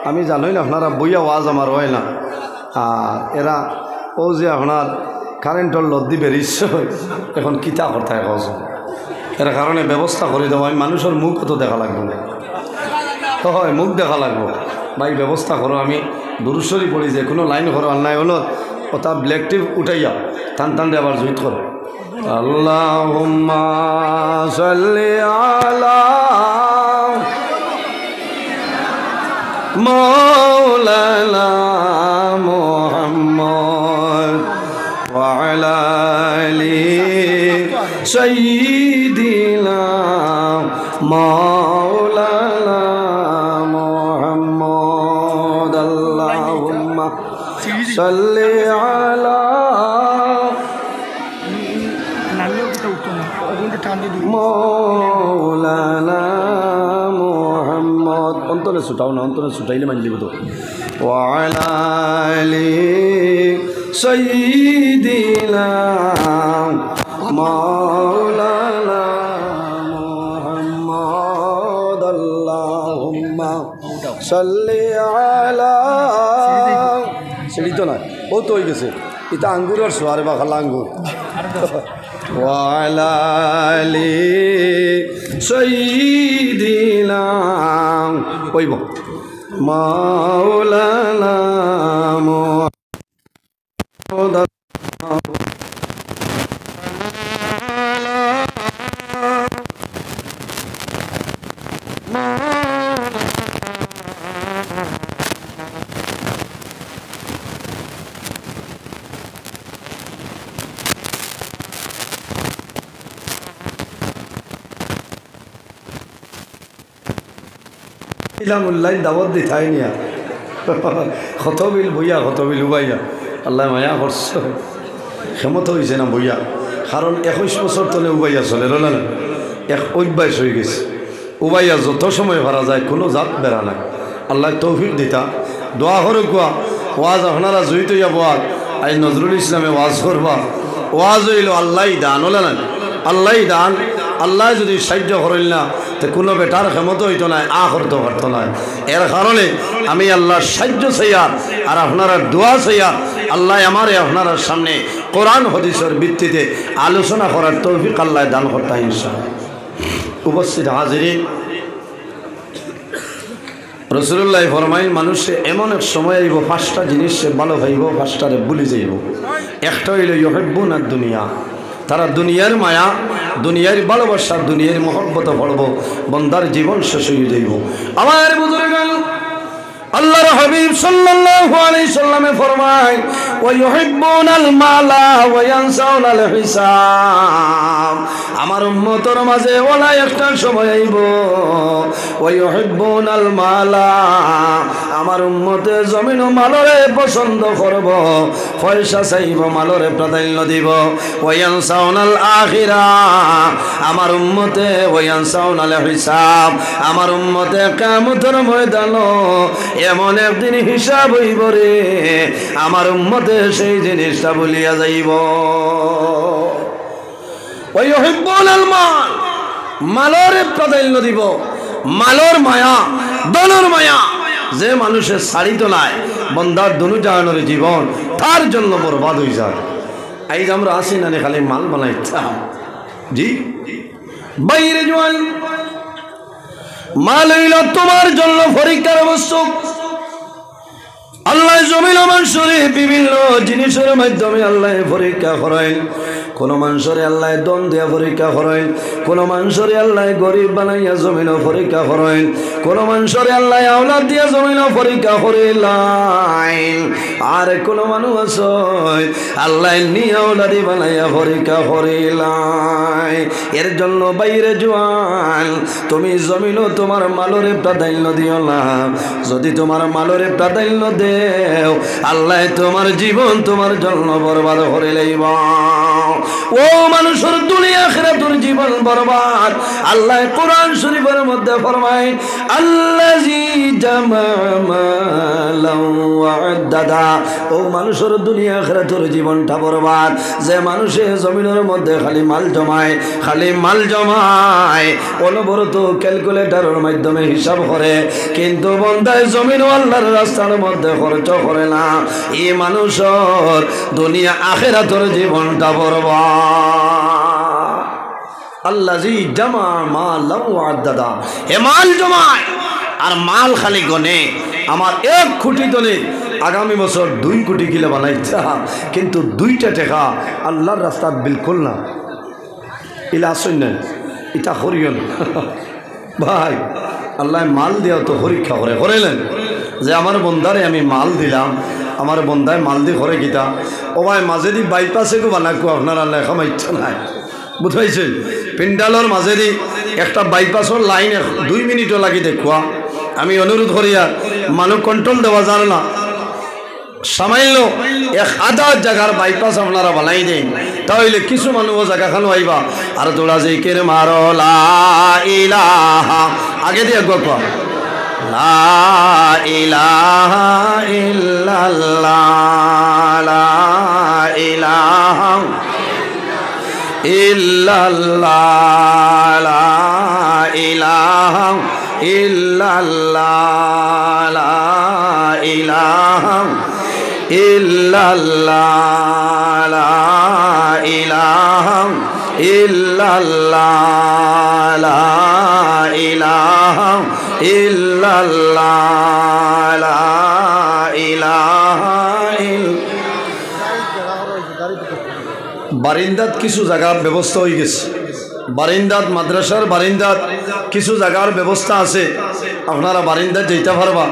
আমি জানোই না আপনারা বইয়া ওয়াজ আমার হয় না আর এরা ও যে আপনার কারেন্টর লদ্দি বেরিয়েছে এখন কিতা কথায় কস এর কারণে ব্যবস্থা করে দেবো আমি মানুষের মুখ তো দেখা লাগবে না হয় মুখ দেখা লাগবো ভাই ব্যবস্থা করো আমি দুরুশ্বরী পড়ি যে কোনো লাইন করো আর নাই হলো ওটা ব্ল্যাক টিপ উঠাইয়া টান টান দিয়ে আবার জুইত করো আল্লাহুম্মা সাল্লি আলা মাওলানা মুহাম্মদ ওয়া আলা আলি সাইয়্যিদিনা মাওলানা মুহাম্মদ আল্লাহুম্মা সাল্লি আলা মাওলানা মুহাম্মদ অন্তরে ছুটাও না অন্তরে ছুটাইলে মানি দিব তো ওয়া আলা আলি সাইয়্যিদিনা মাওলানা মুহাম্মদ আল্লাহুম্মা সাল্লি আলা সেটি তো না ও তো হয়ে গেছে এটা আঙ্গুরের সোয়ারে বা খালা আঙ্গুর وعلى آل سيدنا مولانا محمد ইলামুল্লাহ দাওয়াত দি থাই নিয়া খতবিল বইয়া খতবিল উবাইয়া আল্লাহ মায়া করছ ক্ষমতা হয়েছে না বইয়া কারণ 21 বছর তলে উবাইয়া চলে রলে না এক অভ্যাস হয়ে গেছে উবাইয়া যত সময় ভরা যায় কোনো জাত বেড়া নাই আল্লাহ তৌফিক দিতা দোয়া করে কোয়া ওয়াজ আপনারা জড়িত যাবাদ আই নজরুল ইসলামে ওয়াজ করবা ওয়াজ হইল আল্লাহ দান হলে না আল্লাহ দান আল্লাহ যদি সাহায্য করেন না তো কোনো বেটার ক্ষমতা হইতো না করতে পারতো না এর কারণে আমি আল্লাহর সাহায্য চাইয়া আর আপনারা দোয়া চাইয়া আল্লাহ আমারে আপনার সামনে কোরআন হাদিসের ভিত্তিতে আলোচনা করার তৌফিক আল্লাহ দান করতে ইনশাআল্লাহ। উপস্থিত হাজিরিন, রাসূলুল্লাহ ফরমাইন মানুষে এমন এক সময় আইব 5টা জিনিস সে ভালো ভাইব 5টারে ভুলে যাইব। একটা হইল ইউহিব্বুনাদ দুনিয়া, তারা দুনিয়ার মায়া দুনিয়ার ভালোবাসা দুনিয়ার মহব্বত পড়ব বন্দার জীবন শেষ হয়ে যাইব। আমার বুজুর্গান আল্লাহর হাবিব সাল্লাল্লাহু আলাইহি সাল্লামে ফরমায় ওয়া ইউহিব্বুনাল মালা ওয়া ইয়ানসাউনাল হিসাব। আমার উম্মতের মাঝে ওলা একটা সময় আইব ওয়া ইউহিব্বুনাল মালা, আমার উম্মতে জমিন ও মালরে পছন্দ করব, পয়সা চাইব মালরে প্রাধান্য দিব। ওয়া ইয়ানসাউনাল আখিরা, আমার উম্মতে ওয়া ইয়ানসাউনাল হিসাব, আমার উম্মতে কিয়ামতের ময়দানে এমন একদিন হিসাব হইব রে আমার উম্মতে সেই জিনিসটা ভুলিয়া যাইব। ওয়া ইউহিব্বুনাল মাল, মালর প্রাধান্য দিব, মালর মায়া দনের মায়া যে মানুষের ছাড়িত নাই বন্দার দনু জাহানের জীবন তার জন্য বরবাদ হয়ে যায়। আইজ আমরা আসি না খালি মাল বানাইতা জি বাইরে জোয়ান মাল হইল তোমার জন্য পরীক্ষার বস্তু। আল্লাহ আল্লাহ জমিন মানুষরে বিভিন্ন জিনিসের মাধ্যমে আল্লাহ পরীক্ষা করেন। কোন মানুষরে আল্লাহ দন দিয়া পরীক্ষা করেন, কোন মানুষরে আল্লাহ গরিব বানাইয়া জমিন পরীক্ষা করেন, কোন মানুষরে আল্লাহ আওলাদ দিয়া জমিন পরীক্ষা করিলেন। আর কোন মানুষ আছে আল্লাহ নিয়ে আওলাদি বানাইয়া পরীক্ষা করিলেন। এর জন্য বাইরে জোয়ান তুমি জমিনও তোমার মালরে প্রাধান্য দিও না। যদি তোমার মালরে প্রাধান্য দেও আল্লাহ তোমার জীবন তোমার জন্য বরবাদ করে লইব। ও মানুষের দুনিয়া আখিরাতের জীবন বরবাদ। আল্লাহ কোরআন শরীফের মধ্যে ফরমায় আল্লাযী জামা মালান ওয়া আদ্দাদা। ও মানুষের দুনিয়া আখিরাতের জীবনটা বরবাদ যে মানুষে জমিনের মধ্যে খালি মাল জমায়, খালি মাল জমায়, অনবরত ক্যালকুলেটরের মাধ্যমে হিসাব করে, কিন্তু বন্দায় জমিন ও আল্লাহর রাস্তার মধ্যে খরচ করে না। এই মানুষের দুনিয়া আখিরাতের জীবনটা বরবাদ। আল্লাযী জামা মালান ওয়া আদ্দাদা, এ মাল জমায় আর মাল খালি গনে। আমার 1 কোটি দলে আগামী বছর 2 কোটি কিলো বানাইতে, কিন্তু 2টা টাকা আল্লাহর রাস্তাত বিলকুল না। ইলা আসেন এটা করিও না ভাই। আল্লাহ মাল দেওয়া তো পরীক্ষা করে করেলেন যে আমার বন্দারে আমি মাল দিলাম, আমার বন্দায় মাল দিয়ে করে গীতা ও ভাই মাঝেদি বাইপাসে গো বানাকো আপনার আল্লাহ খামা ইচ্ছা নাই বুঝাইছে। পিন্ডালর মাঝেদি একটা বাইপাসর লাইন 2 মিনিটও লাগি দেখুয়া। আমি অনুরোধ করিয়া মানুষ কন্ট্রোল দেওয়া জানো না, সামান্য 1000 জায়গার বাইপাস আপনারা বানাই দেন, তাহলে কিছু মানুষ জায়গাখানো আইবা। আর তোরা জিকির মারো লা ইলাহা, আগে দিয়ে গো লা ইলাহা ইল্লাল্লাহ, লা ইলাহা ইল্লাল্লাহ, লা ইলাহা ইল্লাল্লাহ, লা ইলাহা ইল্লাল্লাহ, লা ইলাহা ইল্লাল্লাহ, লা ইলাহা ইল্লাল্লাহ, লা ইলাহা বারিন্দাত কিছু জায়গার ব্যবস্থা হয়ে গেছে। বারিন্দাত মাদ্রাসার বারিন্দাত কিছু জায়গার ব্যবস্থা আছে, আপনারা বারিন্দাত যেতে পারবা।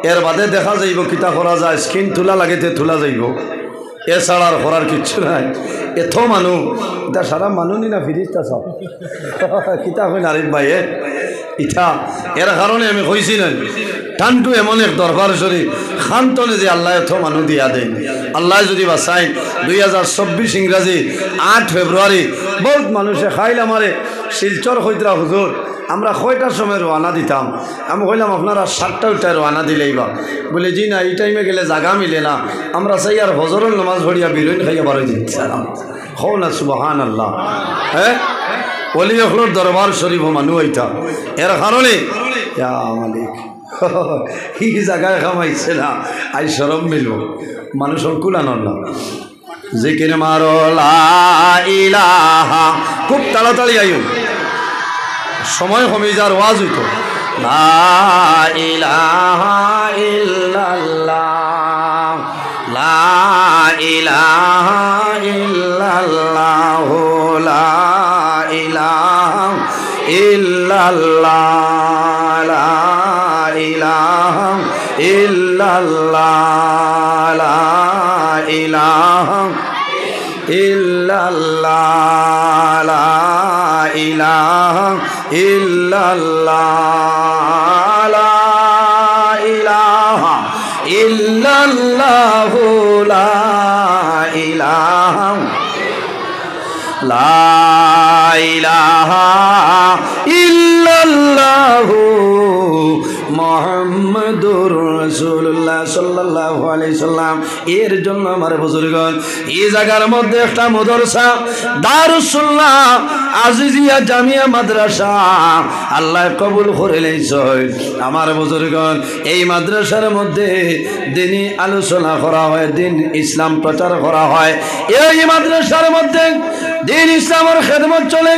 এর বাদে দেখা যাইব কিতা করা যায়, স্ক্রিন তোলা লাগেতে তোলা যাইব, এছাড়া আর করার কিচ্ছু নাই। এত মানুষ এটা সারা মানুষই না ফিরিস্তা সব কিতা হয় আরিফ ভাই ইটা। এর কারণে আমি কইছি না টানটু এমন এক দরবার শরীফ খান্তনে যে আল্লাহ এত মানুষ দিয়া দেন। আল্লাহ যদি বাসাই 2024 ইংরাজি 8 ফেব্রুয়ারি বহুত মানুষে খাইল আমারে শিলচর হইতরা হুজুর আমরা কয়টার সময় রওনা দিতাম। আমি কইলাম আপনারা 7টা 8টায় রওনা দিলেই বা। বলে জি না এই টাইমে গেলে জায়গা মিলে না, আমরা চাই আর হজরের নামাজ পড়িয়া বিরোইন খাইয়া বারো দিচ্ছিলাম। হো না সুবহান আল্লাহ। হ্যাঁ ওলি হলোর দরবার শরীফ মানুষ হইতা। এর কারণে মালিক এই জায়গায় খামাইছে না, আই শরম মিলব মানুষ কুলানোর না। জিকির মারো লা ইলাহা, খুব তাড়াতাড়ি আইও, সময় কমে যার ওয়াজ হইতো। লা ইলাহা ইল্লাল্লাহ, লা ইলাহা ইল্লাল্লাহ, লা ইলাহা ইল্লাল্লাহ, লা ইলাহা ইল্লাল্লাহ, লা ইলাহা ইল্লাল্লাহ, লা ইলাহা ইল্লাল্লাহ, লা ইলাহা ইল্লাল্লাহ, লা ইলাহা, লা ইলাহা ইল্লাল্লাহ মুহাম্মাদুর রাসূলুল্লাহ সাল্লাল্লাহু আলাইহি সাল্লাম। এর জন্য আমার বুজুর্গগণ এই জায়গার মধ্যে একটা মাদ্রাসা দারুস সুন্নাহ আজিজিয়া জামিয়া মাদ্রাসা আল্লাহ কবুল করে লইছে। আমার বুজুর্গগণ এই মাদ্রাসার মধ্যে দ্বীনি আলোচনা করা হয়, দ্বীন ইসলাম প্রচার করা হয়। এই মাদ্রাসার মধ্যে দ্বীন ইসলামের খেদমত চলে,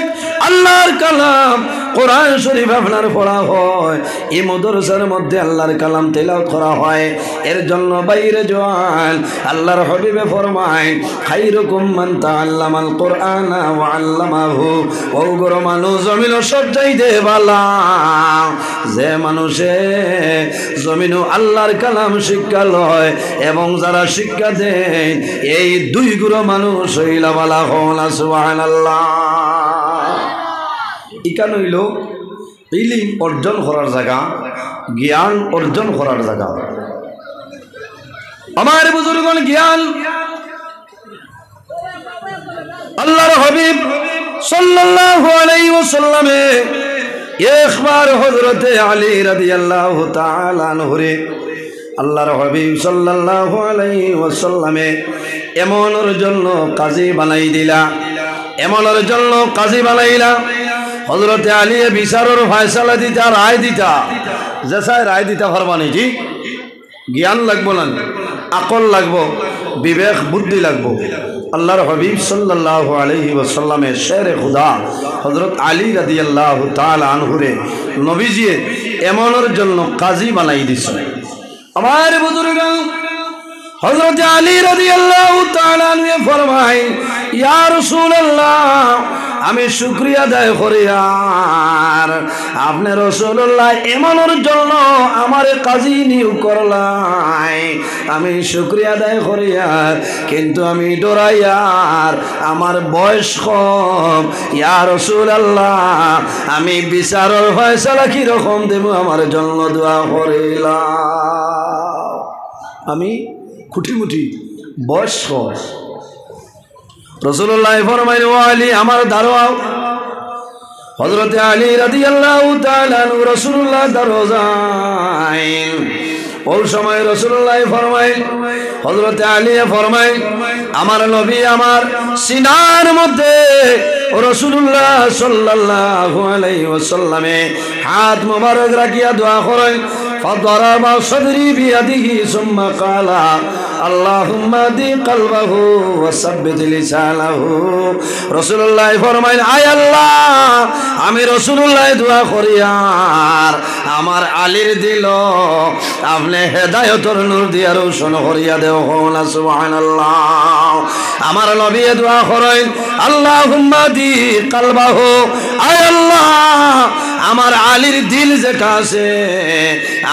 আল্লাহর কালাম কোরআন শরীফ আপনার পড়া হয়। এই মাদ্রাসার মধ্যে আল্লাহর কালাম তেলাওয়াত করা হয়। এর জন্য বাইরে জওয়ান আল্লাহর হাবিবে ফরমায় খায়রুকুম মান তাআল্লামাল কুরআনা ওয়া আল্লামাহু। ও গর মানুষ জমিন সবচাইতে ভালো যে মানুষে জমিনও আল্লাহর কালাম শিক্ষা লয় এবং যারা শিক্ষা দেন এই দুই গুরু মানুষ হইলা বালা হলা সুবহানাল্লাহ। ইকান হইল ইলম অর্জন করার জায়গা, জ্ঞান অর্জন করার জায়গা। আমার বুজুর্গণ জ্ঞান আল্লাহর হাবিব সাল্লাল্লাহু আলাইহি ওয়াসাল্লামে একবার হযরতে আলী রাদিয়াল্লাহু তাআলা আনহুরে আল্লাহর হাবিব সাল্লাল্লাহু আলাইহি ওয়াসাল্লামে এমনের জন্য কাজী বানাই দিলা, এমনের জন্য কাজী বানাইলা। হযরতে আলী বিচারের ফয়সালা দিতা, রায় দিতা, যেসায় রায় দিতা পারবানি। জি জ্ঞান লাগবো না, আকল লাগবো, বিবেক বুদ্ধি লাগবো। আল্লাহর হাবিব সাল্লাল্লাহু আলাইহি ওয়াসাল্লামের শেরে খুদা হযরত আলী রাদিয়াল্লাহু তাআলা আনহুরে নবীজি এমনের জন্য কাজী বানাই দিছে। আমার বুজুর্গ হযরত আলী রাদিয়াল্লাহু তাআলা আনহু ফরমায় ইয়া রাসূলুল্লাহ আমি শুকরিয়া আদায় করি আর আপনি রাসূলুল্লাহ এমনের জন্য আমারে কাজী নিয়োগ করলাই, আমি শুকরিয়া আদায় করি আর কিন্তু আমি ডরাই আর আমার বয়স কম। ইয়া রাসূলুল্লাহ আমি বিচারের ফয়সালা কি রকম দেব আমার জন্য দোয়া করিলাম। আমি খুঁটিমুটি বয়স কম। রাসূলুল্লাহ ফরমাইলেন ও আলী আমার দাঁড়াও। হযরত আলী রাদিয়াল্লাহু তাআলা আনহু রাসূলুল্লাহ দারোজায়। ওই সময় রাসূলুল্লাহ ফরমাইল, হযরত আলী ফরমাইল আমার নবী আমার সিনার মধ্যে রাসূলুল্লাহ সাল্লাল্লাহু আলাইহি ওয়াসাল্লামে হাত মোবারক রাখিয়া দোয়া করেন। فضرب صدري بيده ثم قال اللهم اهد قلبه وثبت لسانه। রাসূলুল্লাহ ফরমাইলেন আয় আল্লাহ আমি রাসূলুল্লাহ দোয়া করি আর আমার আলীর দিল আপনি হেদায়েতের নূর দিয়া রোশন করিয়া দেও। সুবহানাল্লাহ। আমার নবী দোয়া করেন আল্লাহুম্মা দি কলবাহু, আয় আল্লাহ আমার আলীর দিল যেটা আছে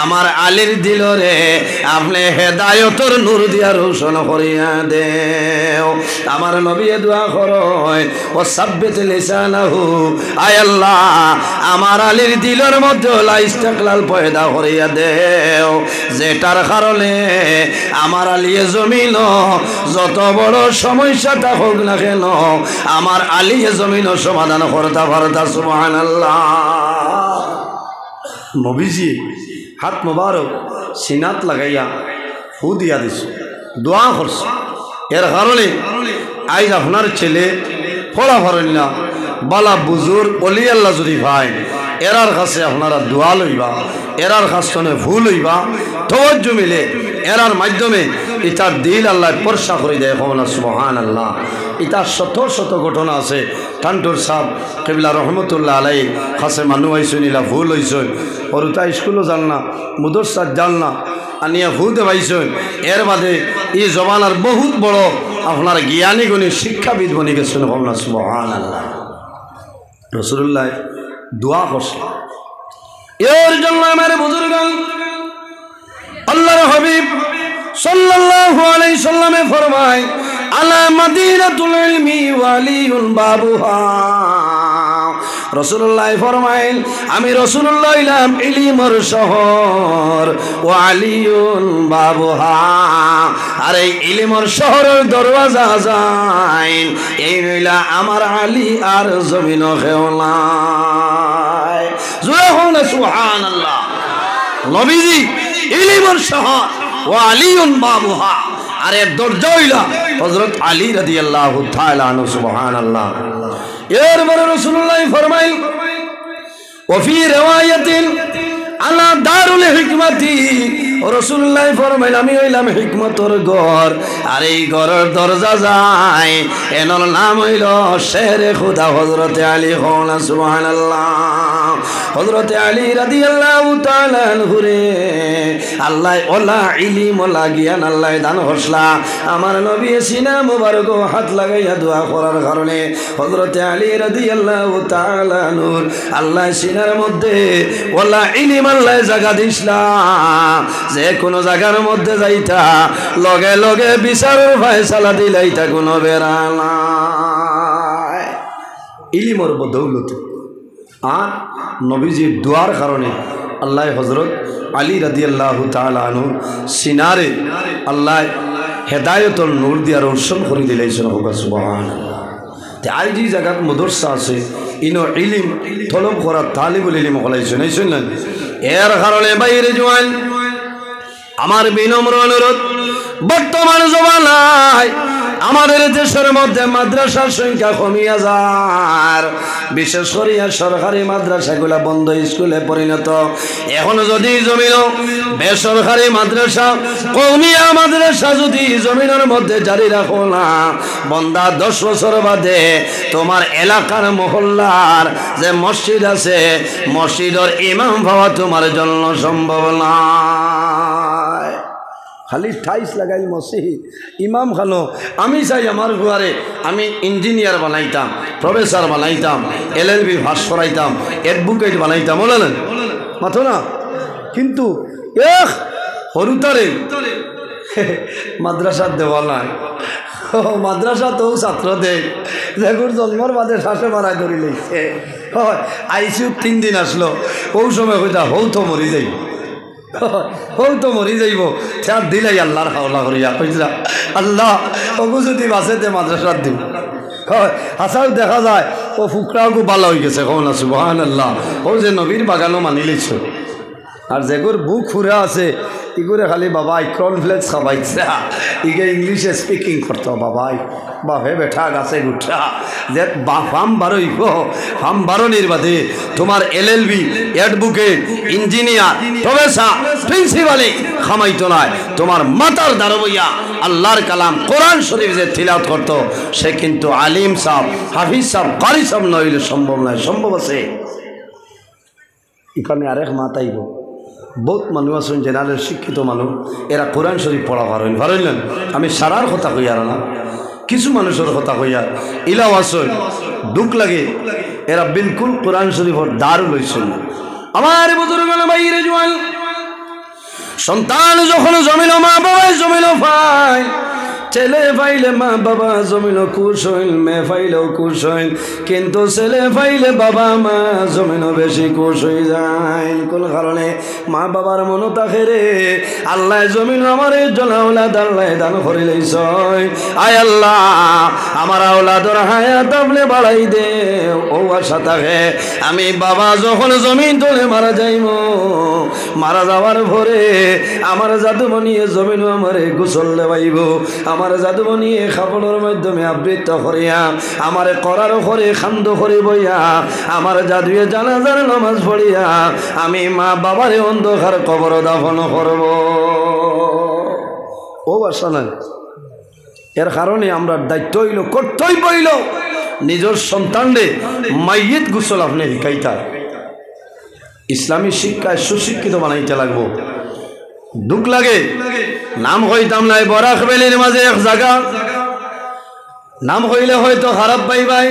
আমার আলীর দিলরে আপনি হেদায়েতের নূর দিয়া রোশন করিয়া দেও। আমার নবী দোয়া করেন ও সাব্বিত লিসানাহু, আয় আল্লাহ আমার আলীর দিলের মধ্যে লা ইস্তিকলাল পয়দা করিয়া দেও যেটার কারণে আমার আলী জমিন যত বড় সমস্যা থাকুক না কেন আমার আলী জমিন সমাধান করতে পারতা। সুবহানাল্লাহ। নবীজি হাত মোবারক সিনাত লাগাইয়া ফু দিয়া দিছ, দোয়া করছে। এর কারণে আজ আপনার ছেলে ফলা ফরেন না বালা বুজুর অলি আল্লাহ যদি ভাই এরার কাছে আপনারা দোয়া লইবা, এরার কাছে ভুল হইবা, তওয়াজ্জু মিলে এরার মাধ্যমে ইতার দিল আল্লাহ পরশা করে দেয়। সুবহানাল্লাহ। ইতার শত শত ঘটনা আছে। টান্টুর সাহ কেবলা রহমতুল্লাহ আলাই কাছে মানুষ আইসুন ইলা ভুল হইসুন, ওরুতা স্কুলও জান না, মুদরসাত জান না, আনিয়া ভুতে পাইছেন। এর বাদে এই জমানার বহুত বড় আপনার জ্ঞানী গুণী শিক্ষাবিদ বনি গেছেন। সুবহানাল্লাহ। রাসূলুল্লাহ দোয়া করছে। এর জন্য আমার বুজুর্গ আল্লাহর হাবিব সাল্লাল্লাহু আলাইহি সাল্লামে ফরমায় আলা মাদিনাতুল ইলমি ওয়ালিউল বাবুহা। রাসূলুল্লাহ ফরমাইল আমি রাসূলুল্লাহ ইলাম ইলমের শহর ও আলিউল বাবুহা, আর এই ইলমের শহরের দরওয়াজা যায় এই হইলা আমার আলী আর জমিন খেওলাই। জোরে হোক না সুবহানাল্লাহ। নবীজি ইলমের শহর ও আলিউল বাবুহা, আর এর দরজা হইলা হযরত আলী রাদিয়াল্লাহু তাআলা আনহু। সুবহানাল্লাহ। এরপরে রাসূলুল্লাহ ফরমাইল ওয়া ফি রিওয়ায়াতিন আলা দারুল হিকমাতি রাসূলুল্লাহ ফরমাইল আমি হইলাম হিকমতর ঘর, আর এই ঘরের দরজা যায় এনর নাম হইল শেরে খুদা হযরতে আলী। হওয়া সুবহানাল্লাহ। হযরতে আলী রাদিয়াল্লাহু তাআলা আনহু রে আল্লাহ ওলা ইলম ওলা জ্ঞান আল্লাহ দান হসলা। আমার নবী সিনা মুবারক হাত লাগাইয়া দোয়া করার কারণে হযরতে আলী রাদিয়াল্লাহু তাআলা নূর আল্লাহ সিনার মধ্যে ওলা ইলম আল্লাহ জায়গা দিছলা, যে কোনো জায়গার মধ্যে যাইতা লগে লগে বিচারের ফয়সালা দিলাইতা কোনো বেড়া নাই। ইলমের বদৌলত আর নবীজির দোয়ার কারণে আল্লাহ হযরত আলী রাদিয়াল্লাহু তাআলা আনহু সিনারে আল্লাহ হেদায়তর নূর দিয়া রোশন করে দিলেছেন। সুবহানাল্লাহ। তে আই যে জায়গাত মাদ্রাসা আছে ইনো ইলম তলব করা তালিবুল ইলম হলাইছেন এই শুনলেন। এর কারণে বাইরে জওয়ান আমার বিনম্র অনুরোধ, বর্তমান জমানায় আমাদের দেশের মধ্যে মাদ্রাসার সংখ্যা কমিয়া যার, বিশেষ করে সরকারি মাদ্রাসাগুলা বন্ধ স্কুলে পরিণত। এখন যদি জমিন বেসরকারি মাদ্রাসা কওমিয়া মাদ্রাসা যদি জমিনের মধ্যে জারি রাখো না, বন্দা 10 বছর বাদে তোমার এলাকার মহল্লার যে মসজিদ আছে মসজিদের ইমাম হওয়া তোমার জন্য সম্ভব না। খালি ঠাইস লাগাই মসজিদ ইমাম খানো। আমি চাই আমার ঘরে আমি ইঞ্জিনিয়ার বানাইতাম, প্রফেসর বানাইতাম, LLB পাস করাইতাম, অ্যাডভোকেট বানাইতাম, বলেন মাথো না। কিন্তু হরুতারে মাদ্রাসার দেওয়া নাই, মাদ্রাসা তো ছাত্র দেয় যেগুর জন্মর বাদে শ্বাসে মারাই ধরি লইছে। হয় আইসিউ 3 দিন আসলো, ও সময় কইতা হৌ তো মরি যাই, হৌ তো মরি যাইব। ঠেয়ার দিলাই আল্লাহর হাওলা করিয়া কইরা আল্লাহ ওগু যদি বাসেতে মাদ্রাসার দিব। হয় হাসাও দেখা যায় ও ফুকরাও ভালো হয়ে গেছে। কও না সুবহানাল্লাহ। ও যে নবীর বাগানও মানি লইছ। আর যেগুর বুক ফুরা আছে ইগুরে খালি বাবাই কর্নফ্লেক্স খাবাইছে, ইগে ইংলিশে স্পিকিং করতো বাবাই বাপে বেঠা গাছে গুঠা যে ফার্ম বারোইব, ফার্ম বারোনির বাদে তোমার LLB, অ্যাডভোকেট, ইঞ্জিনিয়ার, প্রফেসর, প্রিন্সিপালে খামাইতো নয়। তোমার মাতার দারবইয়া আল্লাহর কালাম কোরআন শরীফ যে তিলাওয়াত করতো সে কিন্তু আলিম সাহেব, হাফিজ সাহেব, কারি সাহেব নইলে সম্ভব নয়। সম্ভব আছে। এখানে আরেক মাতাইব বহুত মানুষ আছেন জেনারেল শিক্ষিত মানুষ, এরা কোরআন শরীফ পড়া পারেন। আমি সারার কথা কই আর না, কিছু মানুষের কথা কইয়া ইলাও আসন দুঃখ লাগে, এরা বিলকুল কোরআন শরীফের দারু লইছেন না। আমার বুজুর্গ বাইরে জওয়ান সন্তান যখন জমিল মা বাবাই জমিল পায়, ছেলে পাইলে মা বাবা জমিল খুশ হইল, মেয়ে পাইলেও খুশ হইল, কিন্তু ছেলে পাইলে বাবা মা জমিন বেশি খুশ হয়ে যায়। কোন কারণে মা বাবার মনো তাকে রে আল্লাহ জমিন আমার জলাউলাদ আল্লাহ দান করে লইছ। আয় আল্লাহ আমার আওলাদর হায়াত আপনি বাড়াই দে, ও আশা থাকে আমি বাবা যখন জমিন তোলে মারা যাইব, মারা যাওয়ার পরে আমার জাদুমণিয়ে জমিন আমারে গোসল দেবাইব, আমার জাদুমণিয়ে খাবনের মাধ্যমে আবৃত্ত করিয়া আমার করার করে খান্দ করে বইয়া আমার জাদুয়ে জানাজার নামাজ পড়িয়া আমি মা বাবারে অন্ধকার কবর দাফন করব। ও বাসা নাই। এর কারণে আমরা দায়িত্ব হইল কর্তব্য হইল নিজের সন্তানরে মাইয়িত গোসল আপনি শিখাইতা, ইসলামী শিক্ষায় সুশিক্ষিত বানাইতে লাগবো। দুঃখ লাগে নাম হইতাম নাই বরাক বেলির মাঝে এক জায়গা নাম হইলে হয়তো খারাপ পাইবাই,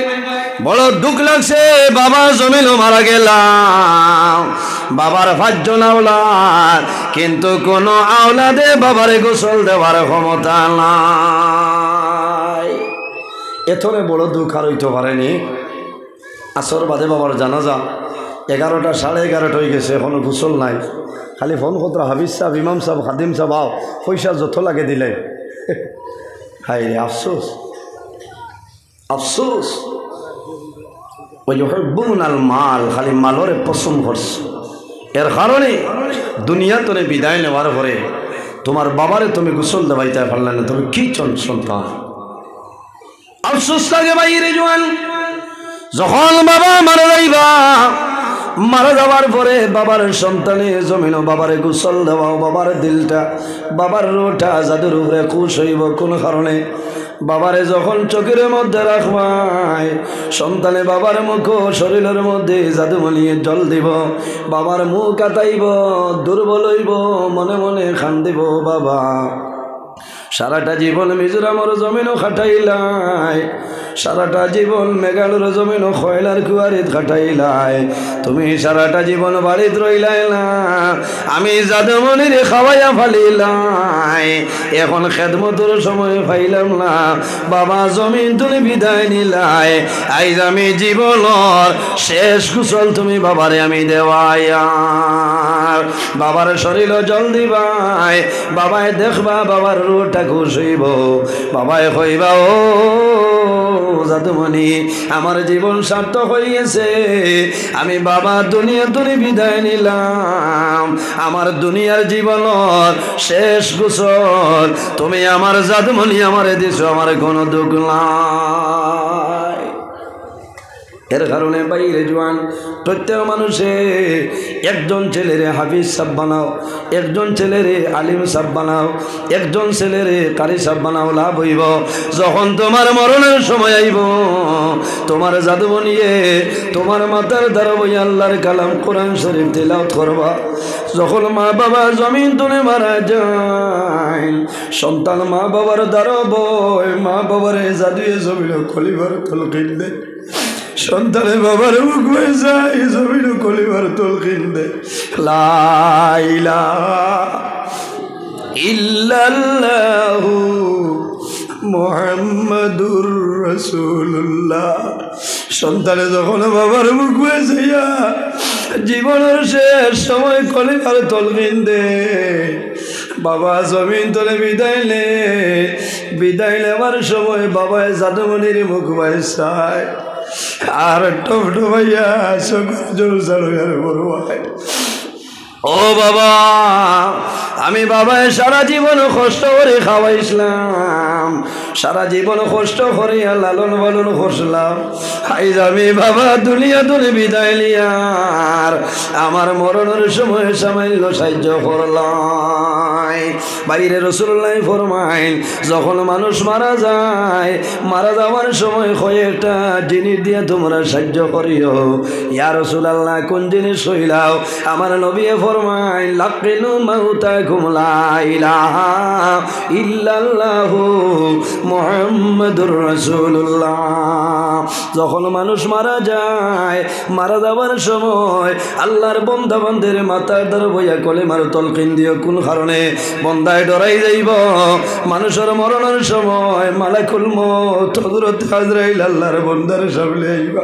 বড় দুঃখ লাগছে। বাবা জমিল মারা গেলাম, বাবার 5 জন আওলাদ, কিন্তু কোন আওলাদে বাবারে গোসল দেওয়ার ক্ষমতা নাই। এথরে বড় দুঃখ আর হইতে পারেনি। আসর বাদে বাবার জানাজা 11টা 11:30 হয়ে গেছে, এখনো গোসল নাই। খালি ফোন কতরা হাফিজ সাহেব, ইমাম সাহেব, খাদিম সাহেব আও, পয়সা যত লাগে দিলে। হাই রে আফসোস, আফসোস। ওই বুনাল মাল, খালি মালরে পছন্দ করছে। এর কারণে দুনিয়া তোরে বিদায় নেওয়ার পরে তোমার বাবারে তুমি গোসল দেবাইতে পারলে না, তুমি কি সন্তান। আফসোস লাগে বাইরে জোয়ান, যখন বাবা মারা যাইবা, মারা যাওয়ার যাওয়ার পরে বাবার সন্তানে জমিনও বাবারে গোসল দেওয়াও, বাবার দিলটা বাবার রোটা যাদের উপরে খুশ হইব কোন কারণে বাবারে যখন চোখের মধ্যে রাখবাই সন্তানে বাবার মুখ শরীরের মধ্যে জাদুমণিয়ে জল দিব, বাবার মুখ আতাইব, দুর্বল হইব, মনে মনে খান্দিব। বাবা সারাটা জীবন মিজোরামর জমিনও খাটাইলাই, সারাটা জীবন মেঘালয়ের জমিনও খয়লার কুয়ারিত খাটাইলাই, তুমি সারাটা জীবন বাড়িত রইলাই না, আমি জাদুমণির খাওয়াইয়া ফালিলাই, এখন খেদমতর সময় পাইলাম না, বাবা জমিন তুমি বিদায় নিলাই, আইজ আমি জীবনের শেষ কুশল তুমি বাবারে আমি দেওয়াইয়া, বাবার শরীর জল দিবাই, বাবায় দেখবা বাবার রোটা খুশ হইব, বাবায় কইবা ও জাদুমণি আমার জীবন সার্থক হয়ে গেছে, আমি বাবা দুনিয়া তুমি বিদায় নিলাম, আমার দুনিয়ার জীবনের শেষ গোসল তুমি আমার জাদুমণি আমারে দিছো, আমার কোনো দুঃখ নাই। এর কারণে বাইরে জোয়ান প্রত্যেক মানুষে একজন ছেলেরে হাফিজ সাহেব বানাও, একজন ছেলেরে আলিম সাহেব বানাও, একজন ছেলেরে কারি সাহেব বানাও, লাভ হইব। যখন তোমার মরণের সময় আইব তোমার জাদুমণিয়ে তোমার মাথার দ্বারা বই আল্লাহর কালাম কোরআন শরীফ তিলাওয়াত করবা। যখন মা বাবা জমিন তুলে মারা যায় সন্তান মা বাবার দ্বারা বই মা বাবারে জাদুয়ে জমিন খলিফার তলকিন দে, সন্তানে বাবার মুখ হয়ে যায় জমিন কলিবার তলকিন দে, লা ইলাহা ইল্লাল্লাহু মুহাম্মাদুর রাসূলুল্লাহ। সন্তানে যখন বাবার মুখ হয়ে যাইয়া জীবনের শেষ সময় কলিবার তলকিন দে, বাবা জমিন তলে বিদায় নেবার সময় বাবায় জাদুমণির মুখ ভাই চায় আর টপ ডুবাইয়া জোর চালুয়ার বড়ুয়ায়, ও বাবা আমি বাবায় সারা জীবন কষ্ট করে খাওয়াইছিলাম, সারা জীবন কষ্ট করে লালন পালন করছিলাম, আইজ আমি বাবা দুনিয়া তুলে বিদায় লিয়ার আমার মরণের সময় সামান্য সাহায্য করলাই। বাইরে রাসূলুল্লাহ ফরমাইন যখন মানুষ মারা যায় মারা যাওয়ার সময় কয়েকটা জিনিস দিয়ে তোমরা সাহায্য করিও। ইয়া রাসূলুল্লাহ কোন জিনিস হইলাও? আমার নবী ফরমাইন লাকিনু মাউতাকুম লা ইলাহা ইল্লাল্লাহু মুহাম্মাদুর রাসূলুল্লাহ। যখন মানুষ মারা যায় মারা যাবার সময় আল্লাহর বান্দা বান্দের মাথার দ্বারা বইয়া কলেমার তলকিন দিও। কোন কারণে? বন্দায় ডরাই যাইব মানুষের মরণের সময় মালাকুল মউত হযরত আজরাইল আল্লাহর বান্দার সামনে আইবা,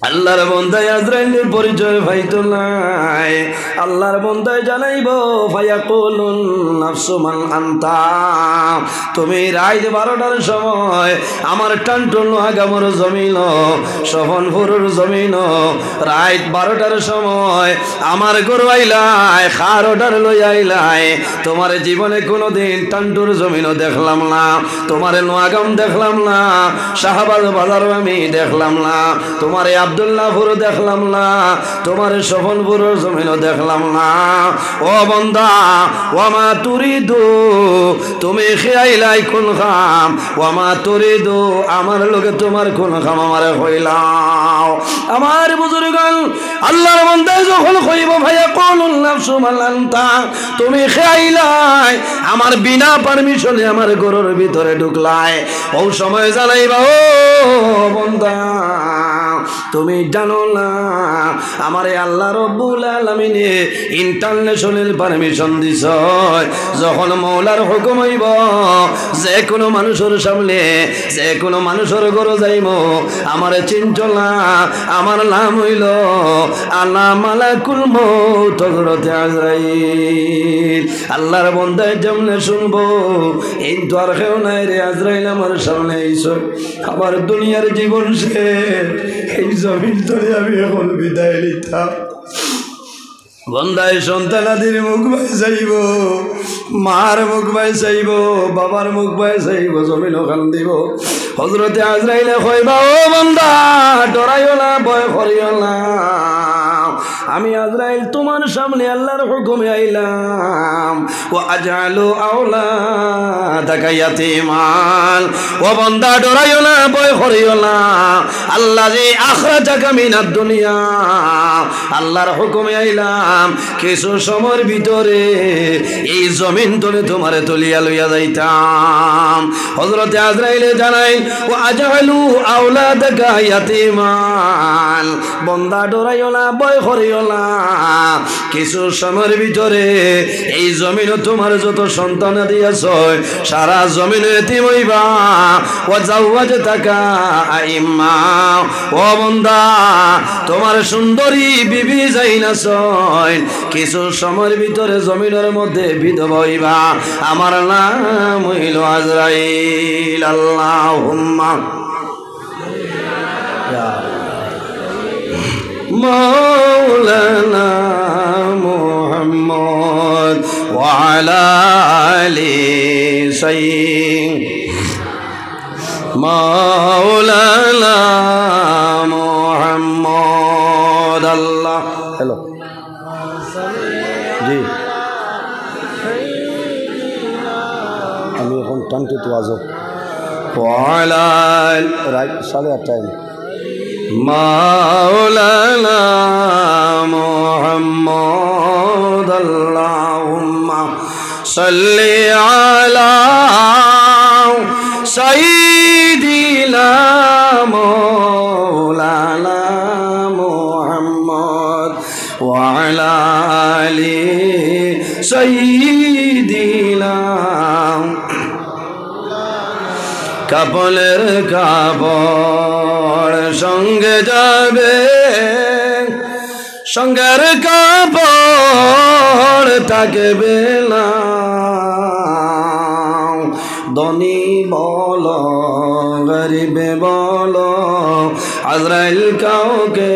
আল্লাহর বন্দায় আজরাইলের পরিচয় পাইতো নাই, আল্লাহর বন্দায় জানাইব ফায়াকুলুন নাফসু মান আনতা। তুমি রাত 12টার সময় আমার টানটন আগামর জমিন শোভনপুরের জমিন রাত 12টার সময় আমার গরু আইলাই খার অর্ডার লই আইলাই, তোমার জীবনে কোনোদিন টান্টুর জমিনও দেখলাম না, তোমার নোয়াগাম দেখলাম না, শাহবাজ বাজার আমি দেখলাম না, তোমার আব্দুল্লাহপুর দেখলাম না, তোমার শোভনপুর জমিনও দেখলাম না। ও বন্দা ওয়ামা তুরিদু তুমি খেয়াইলাই কোন খাম, ওয়ামা তুরিদু আমার লোকে তোমার কোন খাম আমারে কইলাও। আমার বুজুর্গণ আল্লাহর বান্দায় যখন কইব ভাইয়া কোনুন নাফসু মালান্তা তুমি খেয়াইলাই আমার বিনা পারমিশনে আমার গরুর ভিতরে ঢুকলাই, ও সময় জানাইবা ও বন্দা তুমি জানো না আমারে আল্লাহ রব্বুল আলামিনে ইন্টারন্যাশনাল পারমিশন দিছ, যখন মওলার হুকুম হইব যে কোনো মানুষের সামনে যে কোনো মানুষের ঘরে যাইব আমারে চিনচলা আমার নাম হইল আনা মালাকুল মউত হযরত আজরাইল। আল্লাহর বান্দায় যেমনে শুনবো এই তো আর কেউ নাই রে আজরাইল আমার সামনে আইছো, আমার দুনিয়ার জীবন শেষ, এই জমিন ধরে আমি এখন বিদায় নিতাম। বন্দায় সন্তানাদির মুখ ভাই চাইব, মার মুখ ভাই চাইব, বাবার মুখ ভাই চাইব, জমিন ওখান দিব। হযরতে আজরাইলে কইবা ও বান্দা ডরাইও না ভয় করিও না, আমি আজরাইল তোমার সামনে আল্লাহর হুকুমে আইলাম ওয়া আজআলু আওলাদাকা ইয়াতীমান ও বান্দা ডরাইও না ভয় করিও না আল্লাযী আখরাজাকা মিনাদ দুনিয়া আল্লাহর হুকুমে আইলাম কিছু সময়ের ভিতরে এই জমিন তলে তোমারে তুলিয়া লইয়া যাইতাম হযরত আজরাইলে জানাই ওয়া আজআলু আওলাদাকা ইয়াতীমান বান্দা ডরাইও না ভয় করিও না কিছু সময়ের ভিতরে এই জমিন তোমার যত সন্তান দিয়েছ সারা জমিন এতিম হইবা ওয়া জাওয়াজতাকা আইম্মা ও বান্দা তোমার সুন্দরী বিবি যাইনাছ কিছু সময়ের ভিতরে জমিনের মধ্যে বিধবা হইবা আমার নাম হইল আজরাইল আল্লাহুম্মা مولانا محمد وعلى آل سيدنا مولانا محمد الله हेलो जी আমি এখন টানতে তো আজব وعلى রাইট 8:30 مولانا محمد اللهم صل على سيدنا مولانا محمد وعلى آل سيدنا কাপলের কাপড় সঙ্গে যাবে সঙ্গের কাপড় থাকবে না ধনী বল গরিব বল আজরাইল কাউকে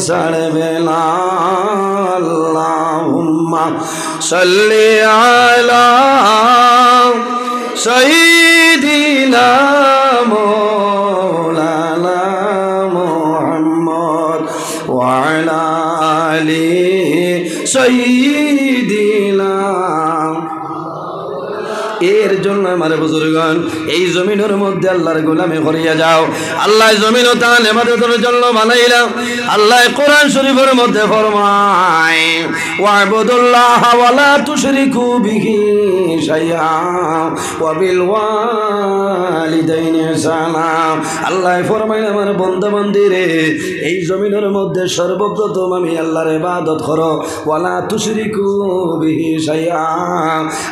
ছাড়বে না আল্লাহুম্মা সাল্লি আলা سيدنا مولانا محمد وعلى آل سيدنا এর জন্য আমার বুজুর্গান এই জমিনের মধ্যে আল্লাহর গোলামি করিয়া যাও আল্লাহ জমিন ও তার ইবাদতের জন্য বানাইলাম আল্লাহ কোরআন শরীফের মধ্যে ফরমায় ওয়াবুদুল্লাহ ওয়া লা তুশরিকু বিহি শাইআ ওয়া বিল ওয়ালিদাইনি ইহসানা আল্লাহ ফরমায় আমার বান্দা বান্দীরে এই জমিনের মধ্যে সর্বপ্রথম আমি আল্লাহর ইবাদত করো ওয়া লা তুশরিকু বিহি শাইআ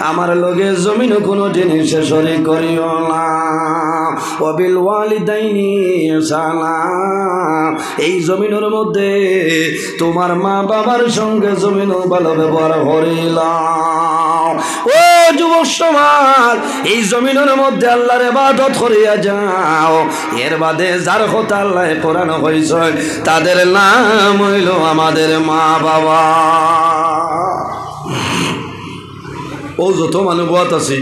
আমার লগে জমিন কোনো জিনিসে শরীক করিও না ওয়া বিল ওয়ালিদাইনি ইহসানা এই জমিনের মধ্যে তোমার মা বাবার সঙ্গে জমিনও ভালো ব্যবহার করিলাম ও যুবক সমাজ এই জমিনের মধ্যে আল্লাহর ইবাদত করিয়া যাও এর বাদে যার কথা আল্লাহ কোরআন কইছে তাদের নাম হইল আমাদের মা বাবা ও যত মানুষ আছে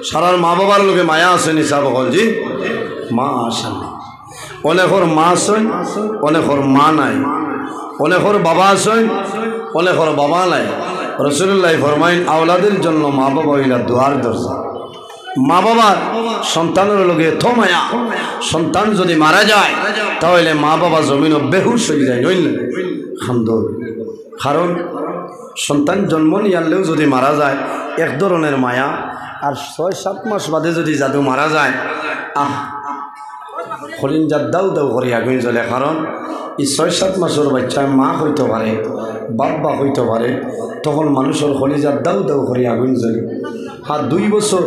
সারার মা বাবার লোকে মায়া আছে নিশাব হল জি মা আসেন অনেকর মা আসেন অনেকর মা নাই অনেকর বাবা আসেন অনেকর বাবা নাই রাসূলুল্লাহ ফরমাইন আওলাদের জন্য মা বাবা হইলা দুয়ার দরজা মা বাবার সন্তানের লোকে এত মায়া সন্তান যদি মারা যায় তাহলে মা বাবা জমিনও বেহুশ হয়ে যায় নইলে খান্দর কারণ সন্তান জন্ম নিয়ালেও যদি মারা যায় এক ধরনের মায়া আর 6-7 মাস বাদে যদি জাদু মারা যায় হরিণ জাত দাউ দাউ করে আগুন জ্বলে কারণ এই 6-7 মাসের বাচ্চায় মা হইতে পারে বাবা হইতে পারে তখন মানুষের হলিজাত দাউ দাউ করে আগুন জ্বলে আর 2 বছর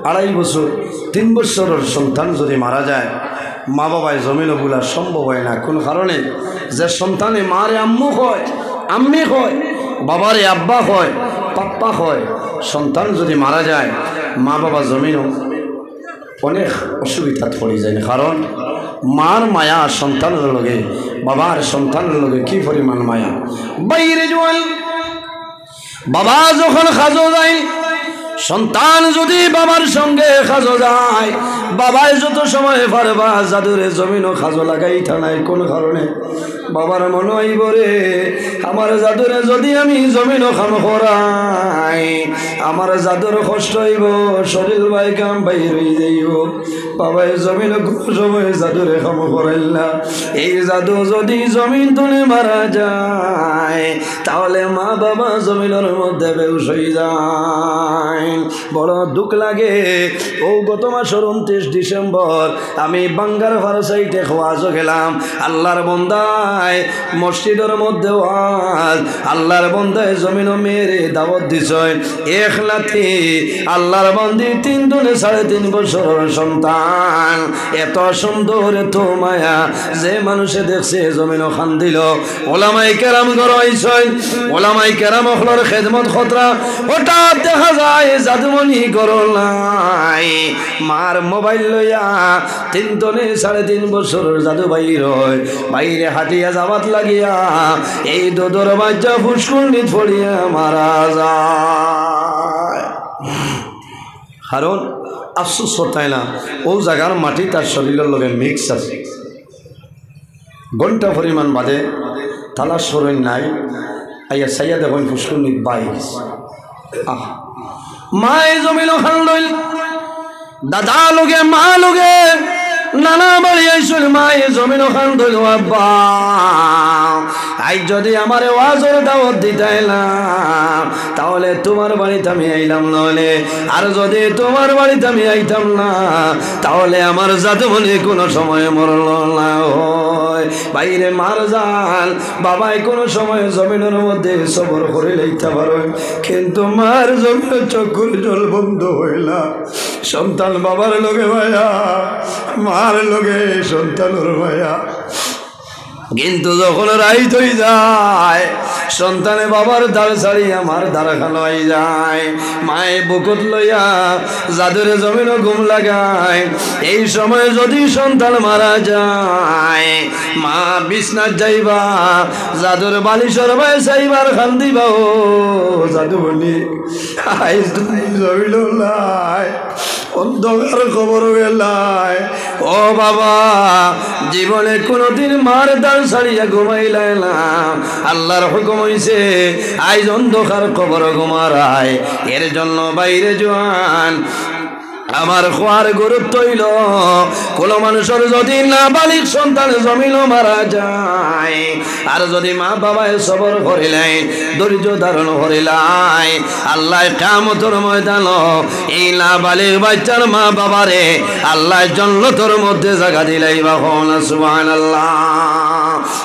2.5 বছর 3 বছরের সন্তান যদি মারা যায় মা বাবায় জমিন বুলা সম্ভব হয় না কোন কারণে যে সন্তানে মারে আম্মু হয় আম্মি হয় বাবারে আব্বা হয় পাপ্পা হয় সন্তান যদি মারা যায় মা বাবা জমিনও অনেক অসুবিধা পড়ে যায় কারণ মার মায়া সন্তানের লগে বাবার সন্তানের লগে কি পরিমাণ মায়া বাইরে জোয়াল বাবা যখন খাজো যায় সন্তান যদি বাবার সঙ্গে খাজো যায়, বাবাই যত সময় পারবা জাদুরে জমিনও খাজো লাগাই থানায় কোন কারণে বাবার মনে হইব রে আমার জাদুরে যদি আমি জমিনও খাম করাই আমার জাদুর কষ্ট হইব, শরীর বাই কাম বাইর হয়ে যাইব। বাবাই জমিন কোন সময় জাদুরে খাম করাইল না। এই জাদু যদি জমিন তুলে মারা যায় তাহলে মা বাবা জমিনের মধ্যে বেউস হয়ে যায়। বড় দুঃখ লাগে। ও গত মাসের 29 ডিসেম্বর আমি বাঙ্গার ফারসাইটে ওয়াজও গেলাম। আল্লাহর বন্দায় মসজিদের মধ্যে ওয়াজ, আল্লাহর বন্দায় জমিন মেরে দাওয়াত দিছেন। এক লাথি আল্লাহর বন্দি 3 দুনে 3.5 বছরের সন্তান, এত সুন্দর এত মায়া যে মানুষে দেখছে জমিন খান দিল। ওলামাই কেরাম গড়াইছেন, ওলামাই কেরাম হলর খেদমত খতরা। হঠাৎ দেখা যায় জাদুমণি গড়লাই মার মোবাইল লইয়া 3 দুনে 3.5 বছরের জাদু বাইর হয়, বাইরে হাঁটিয়া যাবাত লাগিয়া এই দোদর বাচ্চা ফুসকুন্ডি ফড়িয়া মারা যায়। কারণ আফসোস হতায় না ও জায়গার মাটি তার শরীরের লগে মিক্স আছে। ঘন্টা পরিমাণ বাদে তালাশ করেন নাই, আইয়া সাইয়া দেখেন ফুসকুন্ডি বাইশ। আহ মায়ে জমিল খান লইল, দাদা লোকে মা লোকে নানা বাড়ি আইসল, মায়ে জমিন খান ধইল আব্বা আই যদি আমার ওয়াজের দাওয়াত দিতাইলাম তাহলে তোমার বাড়িতে আমি আইলাম, নইলে আর যদি তোমার বাড়িতে আমি আইতাম না তাহলে আমার জাদুমণি কোনো সময় মরল না হয়। বাইরে মার যান বাবাই কোনো সময় জমিনের মধ্যে সবর করে লইতে পারো, কিন্তু মার জমিনের চক্ষুর জল বন্ধ হইলা। সন্তান বাবার লগে ভাইয়া, মার লগে সন্তানের ভাইয়া, কিন্তু যখন রাইত হয়ে যায় সন্তানে বাবার দ্বার ছাড়িয়া মার দ্বার খালোয়াই যায়। মায়ে বুকুত লইয়া জাদুরে জমিনও ঘুম লাগায়। এই সময় যদি সন্তান মারা যায় মা বিছনাত যাইবা জাদুর বালিশর ভাই চাইবার খান দিবা, ও জাদু বলি আইস তুমি জমিল নাই অন্ধকার খবর গেলায়। ও বাবা জীবনে কোনদিন মার দ্বার ছাড়িয়া ঘুমাইলাই না, আল্লাহর হুকুম হইছে আইজ অন্ধকার খবর ঘুমারায়। এর জন্য বাইরে জোয়ান আমার খোয়ার গুরুত্ব হইল কোন মানুষের যদি না বালিক সন্তান জমিন মারা যায় আর যদি মা বাবায় সবর করিলেন ধৈর্য ধারণ করিলাই আল্লাহ কিয়ামতের ময়দান এই না বালিক বাচ্চার মা বাবারে আল্লাহ জান্নাতের মধ্যে জায়গা দিলাইবা। সুবহানাল্লাহ।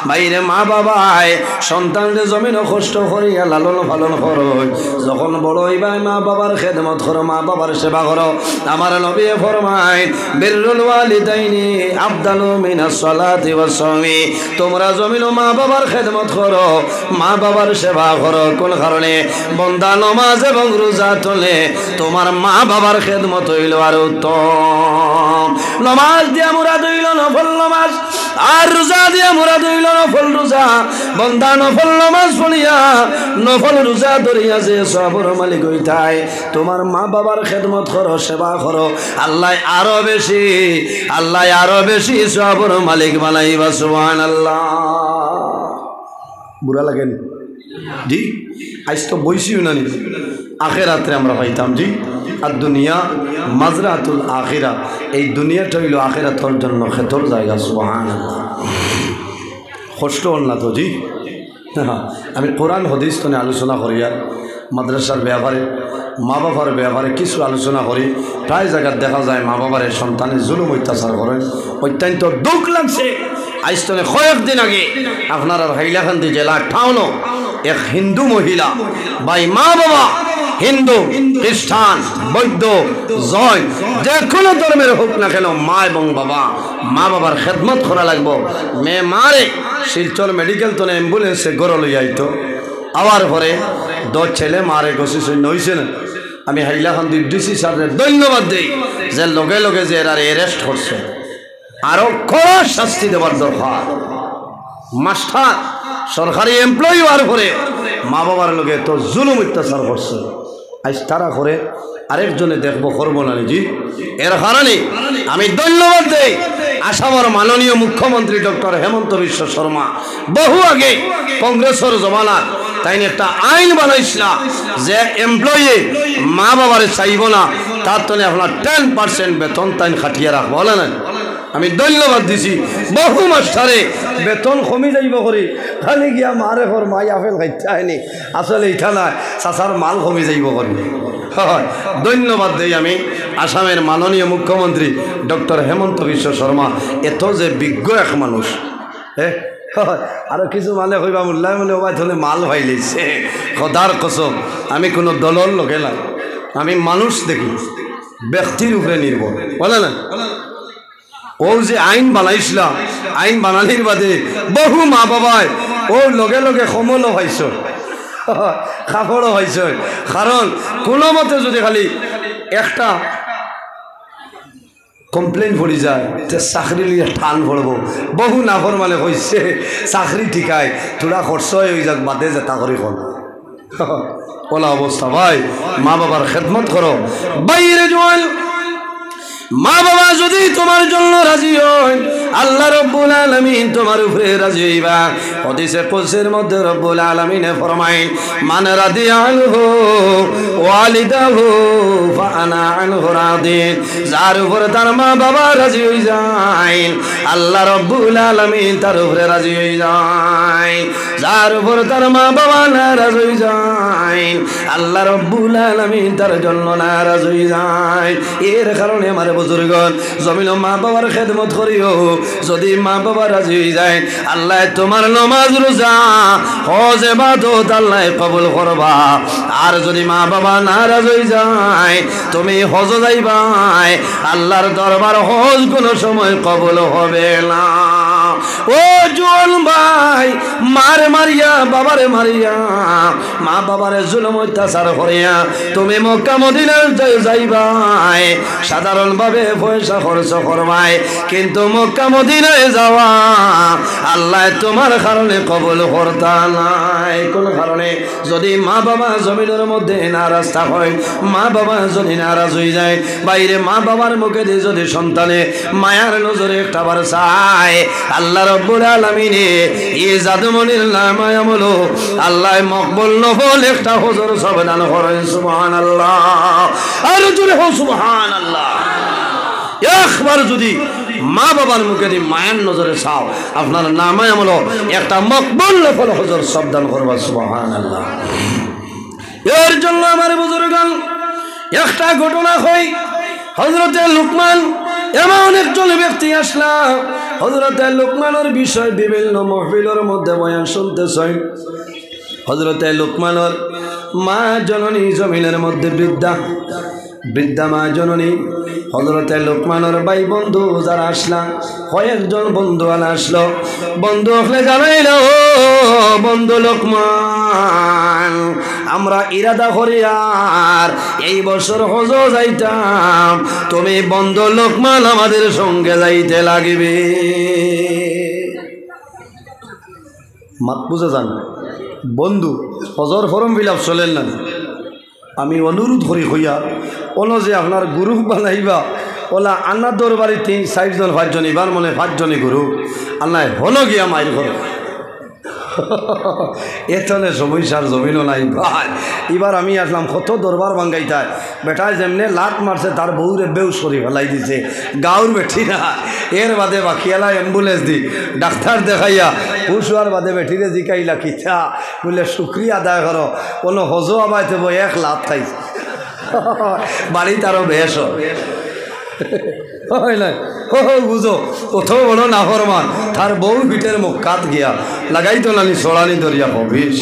বাইরে মা বাবায় সন্তানদের জমিন কষ্ট করিয়া লালন পালন করো, যখন বড় হইবা মা বাবার খেদমত করো, মা বাবার সেবা করো। আমার নবী ফরমায় বিররুল ওয়ালিদাইনি আফদালু মিনাস সালাতি ওয়াস সাওমি, তোমরা জমিন মা বাবার খেদমত করো, মা বাবার সেবা করো। কোন কারণে? বন্দা নামাজ এবং রোজা তোলে তোমার মা বাবার খেদমত হইল আর উত্তম। নামাজ দিয়া মুরাদ হইল নফল নামাজ, আর রোজা দিয়া মুরাদ হইল নফল রোজা। বন্দা নফল নামাজ পড়িয়া নফল রোজা ধরিয়া যে সবর মালিক হইতায়, তোমার মা বাবার খেদমত করো, সেবা করো, আল্লাহ আরো বেশি সবর মালিক বানাইবা। সুবহানাল্লাহ। বুড়া লাগেন জি? আজ তো বইসিও না নি, আখেরাতে আমরা পাইতাম জি। আর দুনিয়া মাজরাতুল আখিরা, এই দুনিয়াটা হইল আখিরাতের জন্য খেতর জায়গা। সুবহানাল্লাহ। কষ্ট হল না তো জি? আমি কোরআন হাদিস তো আলোচনা করি, আর মাদ্রাসার ব্যাপারে মা বাবার ব্যাপারে কিছু আলোচনা করি। প্রায় জায়গায় দেখা যায় মা বাবার সন্তানের জুলুম অত্যাচার করেন, অত্যন্ত দুঃখ লাগছে। আজ তো কয়েকদিন আগে আপনার হাইলাকান্দি জেলার টাউনও এক হিন্দু মহিলা বাই মা বাবা হিন্দু খ্রিস্টান বৌদ্ধ জৈন যে কোনো ধর্মের হোক না কেন, মা এবং বাবা মা বাবার খেদমত করা লাগবো। মেয়ে মারে শিলচর মেডিকেল তো অ্যাম্বুলেন্সে গড় লই আইতো, আবার পরে 2 ছেলে মারে গছি সৈন্য হয়েছে না। আমি হাইলাকান্দি ডিসি স্যারের ধন্যবাদ দিই যে লগে লগে যে এরা অ্যারেস্ট করছে, আরো কড়া শাস্তি দেওয়ার দরকার। মাস্টার সরকারি এমপ্লয়ি হওয়ার পরে মা বাবার লগে তো জুলুম অত্যাচার করছে, আজ তারা করে আরেকজনে দেখবো করবো না জি। এর কারণে আমি ধন্যবাদ দেই আসামের মাননীয় মুখ্যমন্ত্রী ডক্টর হেমন্ত বিশ্ব শর্মা বহু আগে কংগ্রেসের জমানাত তাই একটা আইন বানাইছিল যে এমপ্লয়ি মা বাবারে চাইব না তার তলে আপনার 10% বেতন তাইন খাটিয়ে রাখবো বলে না। আমি ধন্যবাদ দিছি বহু মাস্টারে বেতন কমি যাইব করি খালি গিয়া মারে ঘর মাই আপেল খাইতে হয়নি আসলে এইটা না চাচার মাল কমি যাইব করি। হয় ধন্যবাদ দেই আমি আসামের মাননীয় মুখ্যমন্ত্রী ডক্টর হেমন্ত বিশ্ব শর্মা এত যে বিজ্ঞ এক মানুষ। হ্যাঁ আরো কিছু মানে কইবা মূল্যায় মানে ওবাই ধরে মাল ভাইলেছে খোদার কসম আমি কোনো দলর লোকে না আমি মানুষ দেখি ব্যক্তির উপরে নির্ভর বলে না। ও যে আইন বানাইছিল আইন বানানির বাদে বহু মা বাবায় ও লগে লগে সমলও হয়েছ কাপড়ও হয়েছ কারণ কোনো মতে যদি খালি একটা কমপ্লেন পড়ি যায় তে চাকরি লিয়ে টান পড়ব বহু নাফর মানে কইছে চাকরি ঠিকায় থোড়া খরচ হয়ে যাক বাদে যেটা করি কল ওলা অবস্থা ভাই মা বাবার খেদমত করো বাইরে জোয়াল মা বাবা যদি তোমার জন্য রাজি হয় আল্লাহ রব্বুল আলামিন তোমার উপরে রাজি হইবা। হাদিসে কুদসির মধ্যে রব্বুল আলামিন ফরমায় মান রাদিয়াহু ওয়ালিদাহু ফাআনা আনহু রাদিন। যার উপরে তার মা বাবা রাজি হয়ে যায় আল্লাহ রব্বুল আলামিন তার উপরে রাজি হয়ে যায়। যার উপরে তার মা বাবা নারাজ হয়ে যায় আল্লাহ রব্বুল আলামিন তার জন্য নারাজ হয়ে যায়। এর কারণে আমার বুজুর্গণ জমিন মা বাবার খেদমত করিও। যদি মা বাবা রাজি হয়ে যায় আল্লাহ তোমার নামাজ রোজা হজ ইবাদত আল্লাহ কবুল করবা। আর যদি মা বাবা নারাজ হয়ে যায় তুমি হজ যাইবা আল্লাহর দরবার হজ কোনো সময় কবুল হবে না। ও জোয়ান ভাই মারে মারিয়া বাবারে মারিয়া মা বাবারে জুলুম অত্যাচার করিয়া তুমি মক্কা মদিনায় যাইবা সাধারণভাবে পয়সা খরচ করবাই কিন্তু মক্কা মদিনায় যাওয়া আল্লাহ তোমার কারণে কবুল করতা নাই। কোন কারণে যদি মা বাবা জমিনের মধ্যে নারাজ হয় মা বাবা যদি নারাজ হয়ে যায় বাইরে মা বাবার মুখে দিয়ে যদি সন্তানে মায়ার নজরে একটাবার চায় আল্লাহ রব্বুল আলামিন এই জাদুমনির নামায় আমলো আল্লাহ মকবুল নফল একটা হুজুর সব দান করেন সুবহানাল্লাহ। আর জোরে হো সুবহানাল্লাহ। একবার যদি মা বাবার মুখে দিয়ে মায়ের নজরে চাও আপনার নামায় আমলো একটা মকবুল নফল হুজুর সব দান করবা সুবহানাল্লাহ। এর জন্য আমার বুজুর্গগণ একটা ঘটনা কই হযরতে লুকমান এমন একজন ব্যক্তি আসলা হযরতে লুকমানের বিষয় বিভিন্ন মাহফিলের মধ্যে বয়ান শুনতেছেন। হযরতে লুকমানের মা জননী জমিনের মধ্যে বৃদ্ধা মা জননী হযরতে লুকমানের ভাই বন্ধু যারা আসলা কয়েকজন বন্ধু আলা আসলো বন্ধু আসলে জানাইল ও বন্ধু লুকমান আমরা ইরাদা করি আর এই বছর হজ যাইতাম তুমি বন্ধু লুকমান আমাদের সঙ্গে যাইতে লাগবে। মাত বুঝে যান বন্ধু হজর ফরম বিলাপ চলেন না। আমি অনুরোধ করি হইয়া ওনো যে আপনার গ্রুপ বানাইবা ওলা আন্নার দরবারে 3-4 জন 5 জন এবার মনে 5 জনই গ্রুপ আল্লাহ হলো গিয়া মাইর ঘর এতনে সমস্যার জমিনও নাই ভাই। এবার আমি আসলাম কত দরবার ভাঙ্গাইতায় বেটায় যেমনে লাত মারছে তার বউরে বেউস করে ফেলাই দিছে গাঁর বেঠি না। এর বাদে বাকিয়ালা অ্যাম্বুলেন্স দি ডাক্তার দেখাইয়া হুশুয়ার বাদে বেঠিরে জিকাইলা কিতা বলে শুক্রিয়া আদায় করো কোনো হজো আবাই দেবো 1 লাখ খাইছে বাড়ি তারও বেশ নাই বুঝো কত বড় নাফরমান তার বউ পিঠের মুখ কাত গিয়া লাগাইতো নানি সরানি দরিয়া হবিস।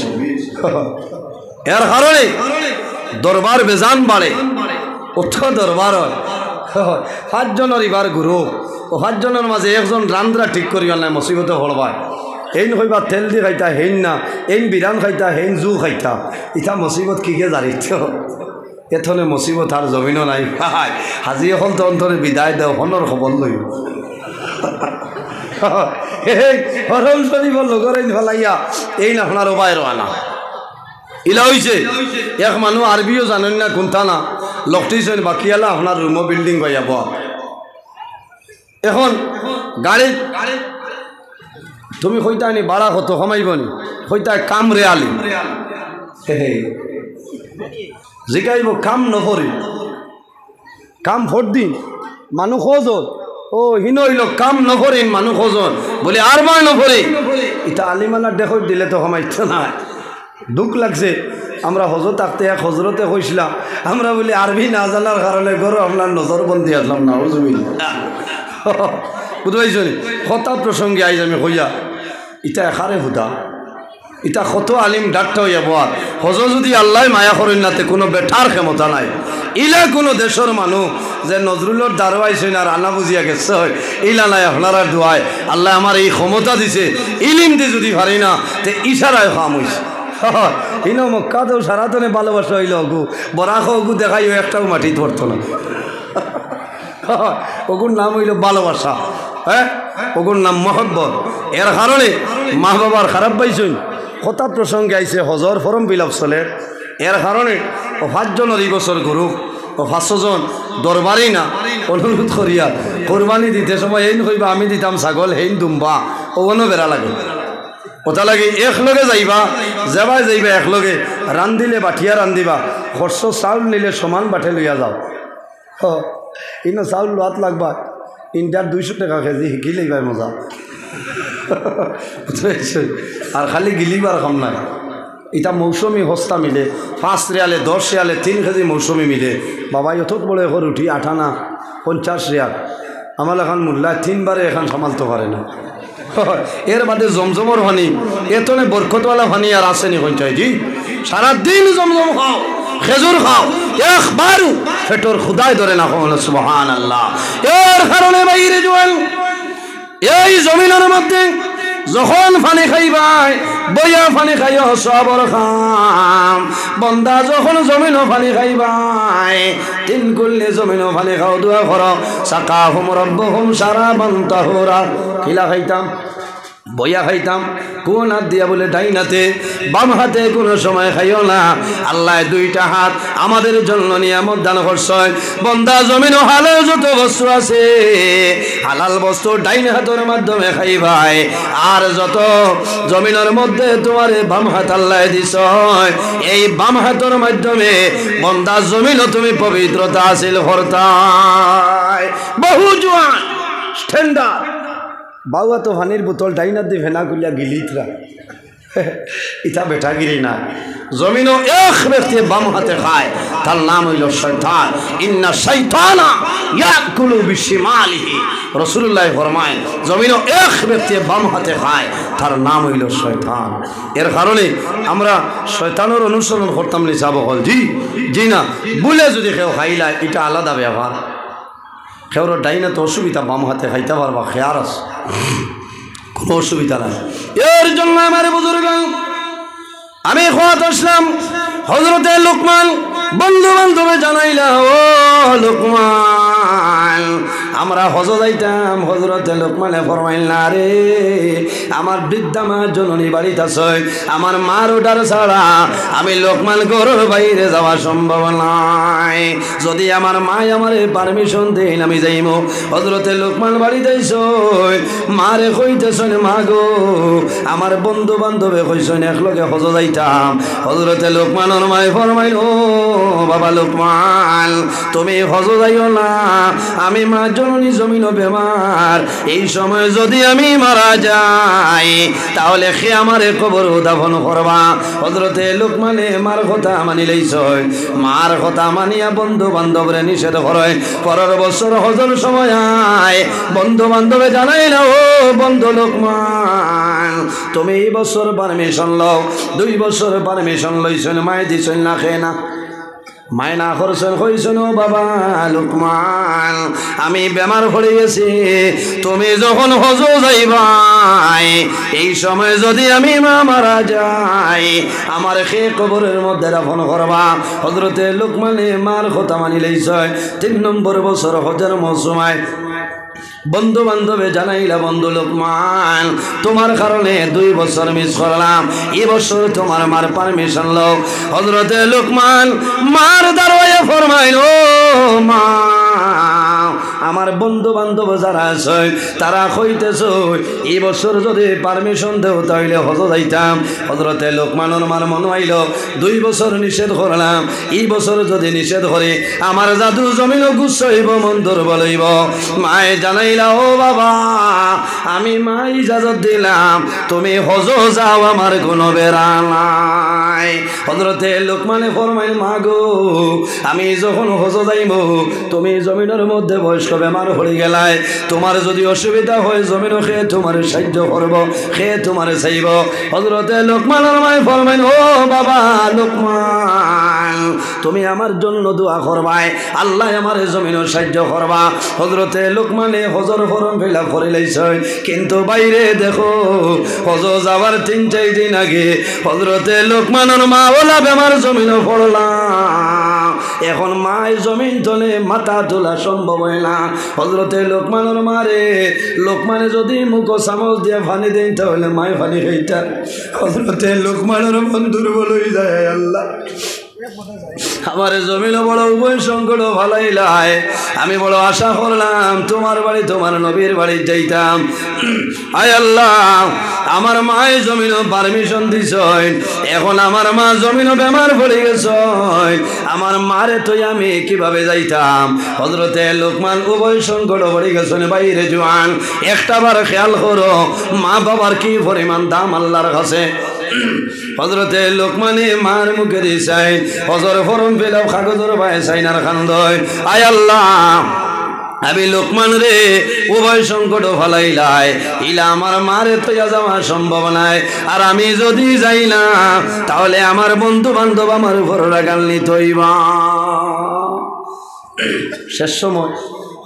এর কারণে দরবার বেজান বাড়ে অত দরবার হয় 5 জনের এবার গ্রুপ ও 5 জনের মাঝে একজন রান্দ্রা ঠিক করিয়া নাই মুসিবতে হলবায় হেন হইবা তেল দি খাইতা হেন না হেন বিরান খাইতা হেন জু খাইতা ইটা মুসিবত কিকে জানিত এথনে মুসিবত আর জমিনও নাই ভাই হাজি এখন তো অন্তরে বিদায় দেও হনর খবর লই হরম শরীফ লগর ফেলাইয়া এই না আপনার উপায় রানা ইলা হয়েছে এক মানুষ আরবিও জানেন না কোনটা না লকটিছেন বাকিয়ালা আপনার রুমো বিল্ডিং পাইয়া বল এখন গাড়ি তুমি কইতা নি ভাড়া কত কমাইব নি কইতা কাম রেয়ালি জিগাইব কাম নকরি কাম ভোট দিন মানুষ খোঁজত ও হিন হইল কাম নকরিন মানুষ খোঁজত বলে আর বার নকরি এটা আলিমালার দেখো দিলে তো কমাইতো না দুঃখ লাগছে আমরা হজরত থাকতে এক হজরতে কইছিলাম আমরা বলি আরবি না জানার কারণে গরো আপনার নজরবন্দি আসলাম না বুঝতে নি কথা প্রসঙ্গে আইজ আমি কইয়া ইটা এখারে হুদা ইটা কত আলিম ডাক্তার হইয়া বল হজ যদি আল্লাহ মায়া করেন নাতে কোনো বেঠার ক্ষমতা নাই ইলা কোনো দেশের মানুষ যে নজরুলের দারোয়াইছেন আর আনা বুঝিয়া গেছে ইলা নাই আপনারা দোয়ায় আল্লাহ আমার এই ক্ষমতা দিছে ইলিম দিয়ে যদি পারি না তে ইশারায় খাম হইছে ইনো মক্কাতেও সারাতনে ভালোবাসা হইল অগু বরাখ অগু দেখাইও একটাও মাটি ধরতো না ওগুর নাম হইল ভালোবাসা হ্যাঁ ওগুর নাম মহব্বত এর কারণে মা বাবার খারাপ পাইছেন কথা প্রসঙ্গে আইছে হজর ফরম বিলাপ চলে এর কারণে ও 5 জনের এই বছর গরুক ও 500 জন দরবারই না অনুরোধ করিয়া কোরবানি দিতে সময় এইন কইবা আমি দিতাম ছাগল হেইন দুম্বা ওগুলো বেড়া লাগে ওটা লাগে একলগে যাইবা যাবাই যাইবা একলগে রান্ধিলে বাঠিয়া রান্ধিবা খরচ চাউল নিলে সমান বাঠে লইয়া যাও ইনো চাউল লোয়াত লাগবা ইন্টার 200 টাকা কেজি শিকি লইবাই মজা আর খালি গিলিবার কাম নাই এটা মৌসুমি হস্তা মিলে 5 রিয়ালে 10 রিয়ালে 3 কেজি মৌসুমি মিলে বাবা যথত বড় এখন উঠি 8 আনা 50 রিয়াল আমার এখন মোল্লা 3 বারে এখন সামালতে পারে না এর বাদে জমজমর পানি এতনে বরকতওয়ালা পানি আর আসেনি কইটাই জি সারাদিন জমজম খাও খেজুর খাও একবারও পেটর খুদাই ধরে না কোন সুবহানাল্লাহ এর কারণে বাইরে জোয়াল এই জমিনের মধ্যে যখন পানি খাইবাই বইয়া পানি খাইও সবর খাম বন্দা যখন জমিনও পানি খাইবাই 3 করলে জমিনও পানি খাও দোয়া করো সাকাহুম রব্বুহুম শারাবান তাহুরা কিলা খাইতাম বইয়া খাইতাম কোন হাত দিয়া বলে ডাইনাতে বাম হাতে কোনো সময় খাইও না আল্লাহ 2টা হাত আমাদের জন্য নিয়ামত দান করছেন বন্দা জমিন ও হালাল যত বস্তু আছে হালাল বস্তু ডাইন হাতের মাধ্যমে খাইবাই আর যত জমিনের মধ্যে তোমার বাম হাত আল্লাহ দিছ এই বাম হাতের মাধ্যমে বন্দা জমিন তুমি পবিত্রতা হাসিল করতাই বহু জোয়ান স্ট্যান্ডার্ড বাউয়া তো পানির বোতল ডাইনার দিয়ে ভেনা গুলিয়া গিলিতরা ইটা বেটাগিরি না জমিনও এক ব্যক্তি বাম হাতে খায় তার নাম হইল শয়তান ইন্না শাইতানা ইয়াকুলু বিশিমালিহি রাসূলুল্লাহ ফরমায় জমিনও এক ব্যক্তি বাম হাতে খায় তার নাম হইল শয়তান এর কারণে আমরা শয়তানের অনুসরণ করতাম নি যাব হল জি জি না বলে যদি কেউ খাইলা এটা আলাদা ব্যাপার কেউর ডাইনা তো অসুবিধা বাম হাতে খাইতে পারবা খেয়ার আছে কোনো অসুবিধা নাই এর জন্য আমার বুজুর্গ আমি খোয়াত আসলাম হযরতে লুকমান বন্ধু বান্ধবে জানাইলা ও লুকমান আমরা হজ যাইতাম হযরতে লুকমানে ফরমাইলা রে আমার বৃদ্ধা মা জননী বাড়িতে আছে আমার মার ওটার ছাড়া আমি লুকমান ঘরের বাইরে যাওয়া সম্ভব নয় যদি আমার মা আমারে পারমিশন দেন আমি যাইমু হযরতে লুকমান বাড়িতে আইছো মারে কইতেছেন মা গো আমার বন্ধু বান্ধবে কইছেন একলগে হজ যাইতাম হযরতে লুকমানের মাই ফরমাইল ও বাবা লুকমান তুমি হজ যাইও না আমি মা জননী জমিন বেমার এই সময় যদি আমি মারা যাই তাহলে সে আমারে কবর দাফন করবা হযরতে লুকমানে মার কথা মানি লইছ মার কথা মানিয়া বন্ধু বান্ধবরে নিষেধ করে পরের বছর হজর সময় বন্ধু বান্ধবে জানাই না ও বন্ধু লুকমান তুমি এই বছর পারমিশন লও 2 বছর পারমিশন লইছেন মাই দিছেন না খেয়ে না মায়না করছেন কইছেন ও বাবা লুকমান আমি বেমার পড়ে গেছি তুমি যখন হজ যাইবাই এই সময় যদি আমি মা মারা যাই আমার সে কবরের মধ্যে দাফন করবা হযরতে লুকমানে মার কথা মানি লইছে 3 নম্বর বছর হজের মৌসুমায় বন্ধু বান্ধবে জানাইলা বন্ধু লোকমান তোমার কারণে 2 বছর মিস করলাম, এই বছর তোমার মার পারমিশন লও। হযরতে লোকমান মার দরবারে ফরমাইল, ও মা আমার বন্ধু বান্ধব যারা আছে তারা কইতেছ এই বছর যদি পারমিশন দেও তাইলে হজ যাইতাম। হযরতে লোকমানের মার মনে হইল 2 বছর নিষেধ করলাম, এই বছর যদি নিষেধ করে আমার জাদু জমিন গুছাইব, মন দুর্বল হইব। মায়ে জানাইলা, ও বাবা আমি মা ইজাজত দিলাম, তুমি হজ যাও, আমার কোনো বেড়া নাই। হযরতে লোকমানে ফরমাইল, মা গো আমি যখন হজ যাইব তুমি জমিনের মধ্যে বয়স্ক বেমার হয়ে গেলায়, তোমার যদি অসুবিধা হয় জমিন খেয়ে তোমার সাহায্য করব, খেয়ে তোমার চাইব। হযরতে লোকমানের মায় ফরমাইল, ও বাবা লোকমান তুমি আমার জন্য দোয়া করবাই, আল্লাহ আমার জমিনের সাহায্য করবা। হযরতে লোকমানে হজর ফরম ফিলাপ করে লাইছে, কিন্তু বাইরে দেখো হজ যাওয়ার 3-4 দিন আগে হযরতে লোকমানের মা ওলা বেমার জমিনে পড়লাম। এখন মায়ের জমিন তলে মাথা তোলা সম্ভব হয় না। হযরতে লোকমানের মারে লোকমানে যদি মুখ চামচ দিয়ে পানি দেন তাহলে মায় পানি খাইতা। হযরতে লোকমানের মন দুর্বল হয়ে যায়, আল্লাহ আমার জমিন বড় উভয় সংকট ভালাইলাই, আমি বড় আশা করলাম তোমার বাড়ি তোমার নবীর বাড়ি যাইতাম। আয় আল্লাহ আমার মায়ের জমিন পারমিশন দিছ, এখন আমার মা জমিন বেমার পড়ে গেছ, আমার মারে তো আমি কিভাবে যাইতাম। হযরতে লোকমান উভয় সংকট পড়ে গেছেন বাইরে জোয়ান, একটা বার খেয়াল করো মা বাবার কি পরিমাণ দাম আল্লাহর কাছে। হযরতে লোকমানে মার মুখে দিছাই হজর ফরম পেলাম কাগজের ভাই সাইনার খান্দয়, আয় আল্লাহ আমি লোকমান রে উভয় সংকট ফালাইলাই, ইলা আমার মারে তো যাওয়া সম্ভব নাই, আর আমি যদি যাই না তাহলে আমার বন্ধু বান্ধব আমার উপর রাগান্বিত হইবা। শেষ সময়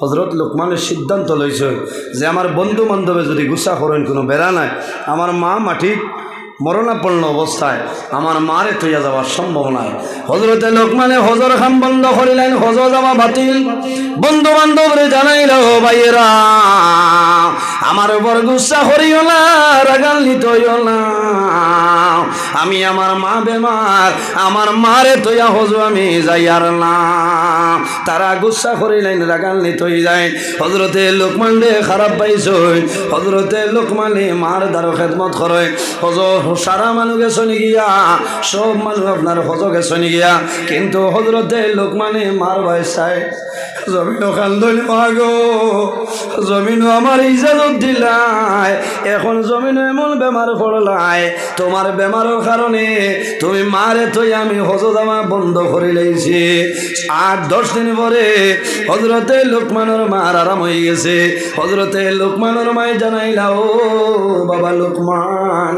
হযরত লোকমানের সিদ্ধান্ত লইছে যে আমার বন্ধু বান্ধবে যদি গুসা করেন কোনো বেড়া নাই, আমার মা মাটির মরণাপন্ন অবস্থায় আমার মারে তৈয়া যাওয়ার সম্ভব নাই। হযরতে লোকমানে হজর খাম বন্ধ করিলেন, হজ যাওয়া বাতিল। বন্ধু বান্ধবরে জানাইল, ভাইয়েরা আমার উপর গুসা করিও না, রাগান্বিত হইও না, আমি আমার মা বেমার, আমার মারে তৈয়া হজ আমি যাইয়ার না। তারা গুসা করিলেন, রাগান্বিত হয়ে যায়। হযরতে লোকমান রে খারাপ পাইছ, হযরতে লোকমানে মার দ্বারা খেদমত করে। হজ সারা মানুষ গেছেন গিয়া, সব মানুষ আপনার হজ গেছেন গিয়া, কিন্তু হযরতে লোকমানে মার বয়সায় জমিন কান্দন মাগো, জমিন আমার ইজাজত দিলাই, এখন জমিন এমন বেমার পড়লাই, তোমার বেমারের কারণে তুমি মারে তো আমি হজ যাওয়া বন্ধ করে লাইছি। 8-10 দিন পরে হযরতে লোকমানের মার আরাম হয়ে গেছে। হযরতে লোকমানের মায় জানাইলা, ও বাবা লোকমান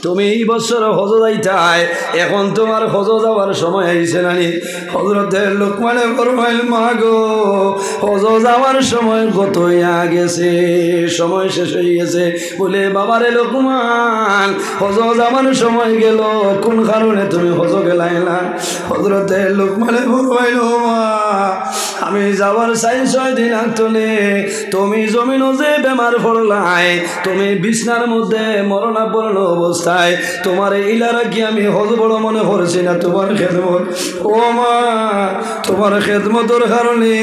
তুমি এই বছর হজ যাইতাই, এখন তোমার হজ যাওয়ার সময় আইছে নানি। হযরতে লোকমানে ফরমাইল, মা গো হজ যাওয়ার সময় কত গেছে, সময় শেষ হয়ে গেছে। বলে বাবারে লোকমান হজ যাওয়ার সময় গেল, কোন কারণে তুমি হজ গেলাই না? হযরতে লোকমানে ফরমাইল, মা আমি যাওয়ার 4-6 দিন আগতলে তুমি জমিন যে বেমার পড়লাই, তুমি বিছনার মধ্যে মরণাপন্ন অবস্থায়, তোমার ইলারা কি আমি হজ বড় মনে করছি না তোমার খেদমত? ও মা তোমার খেদমতের কারণে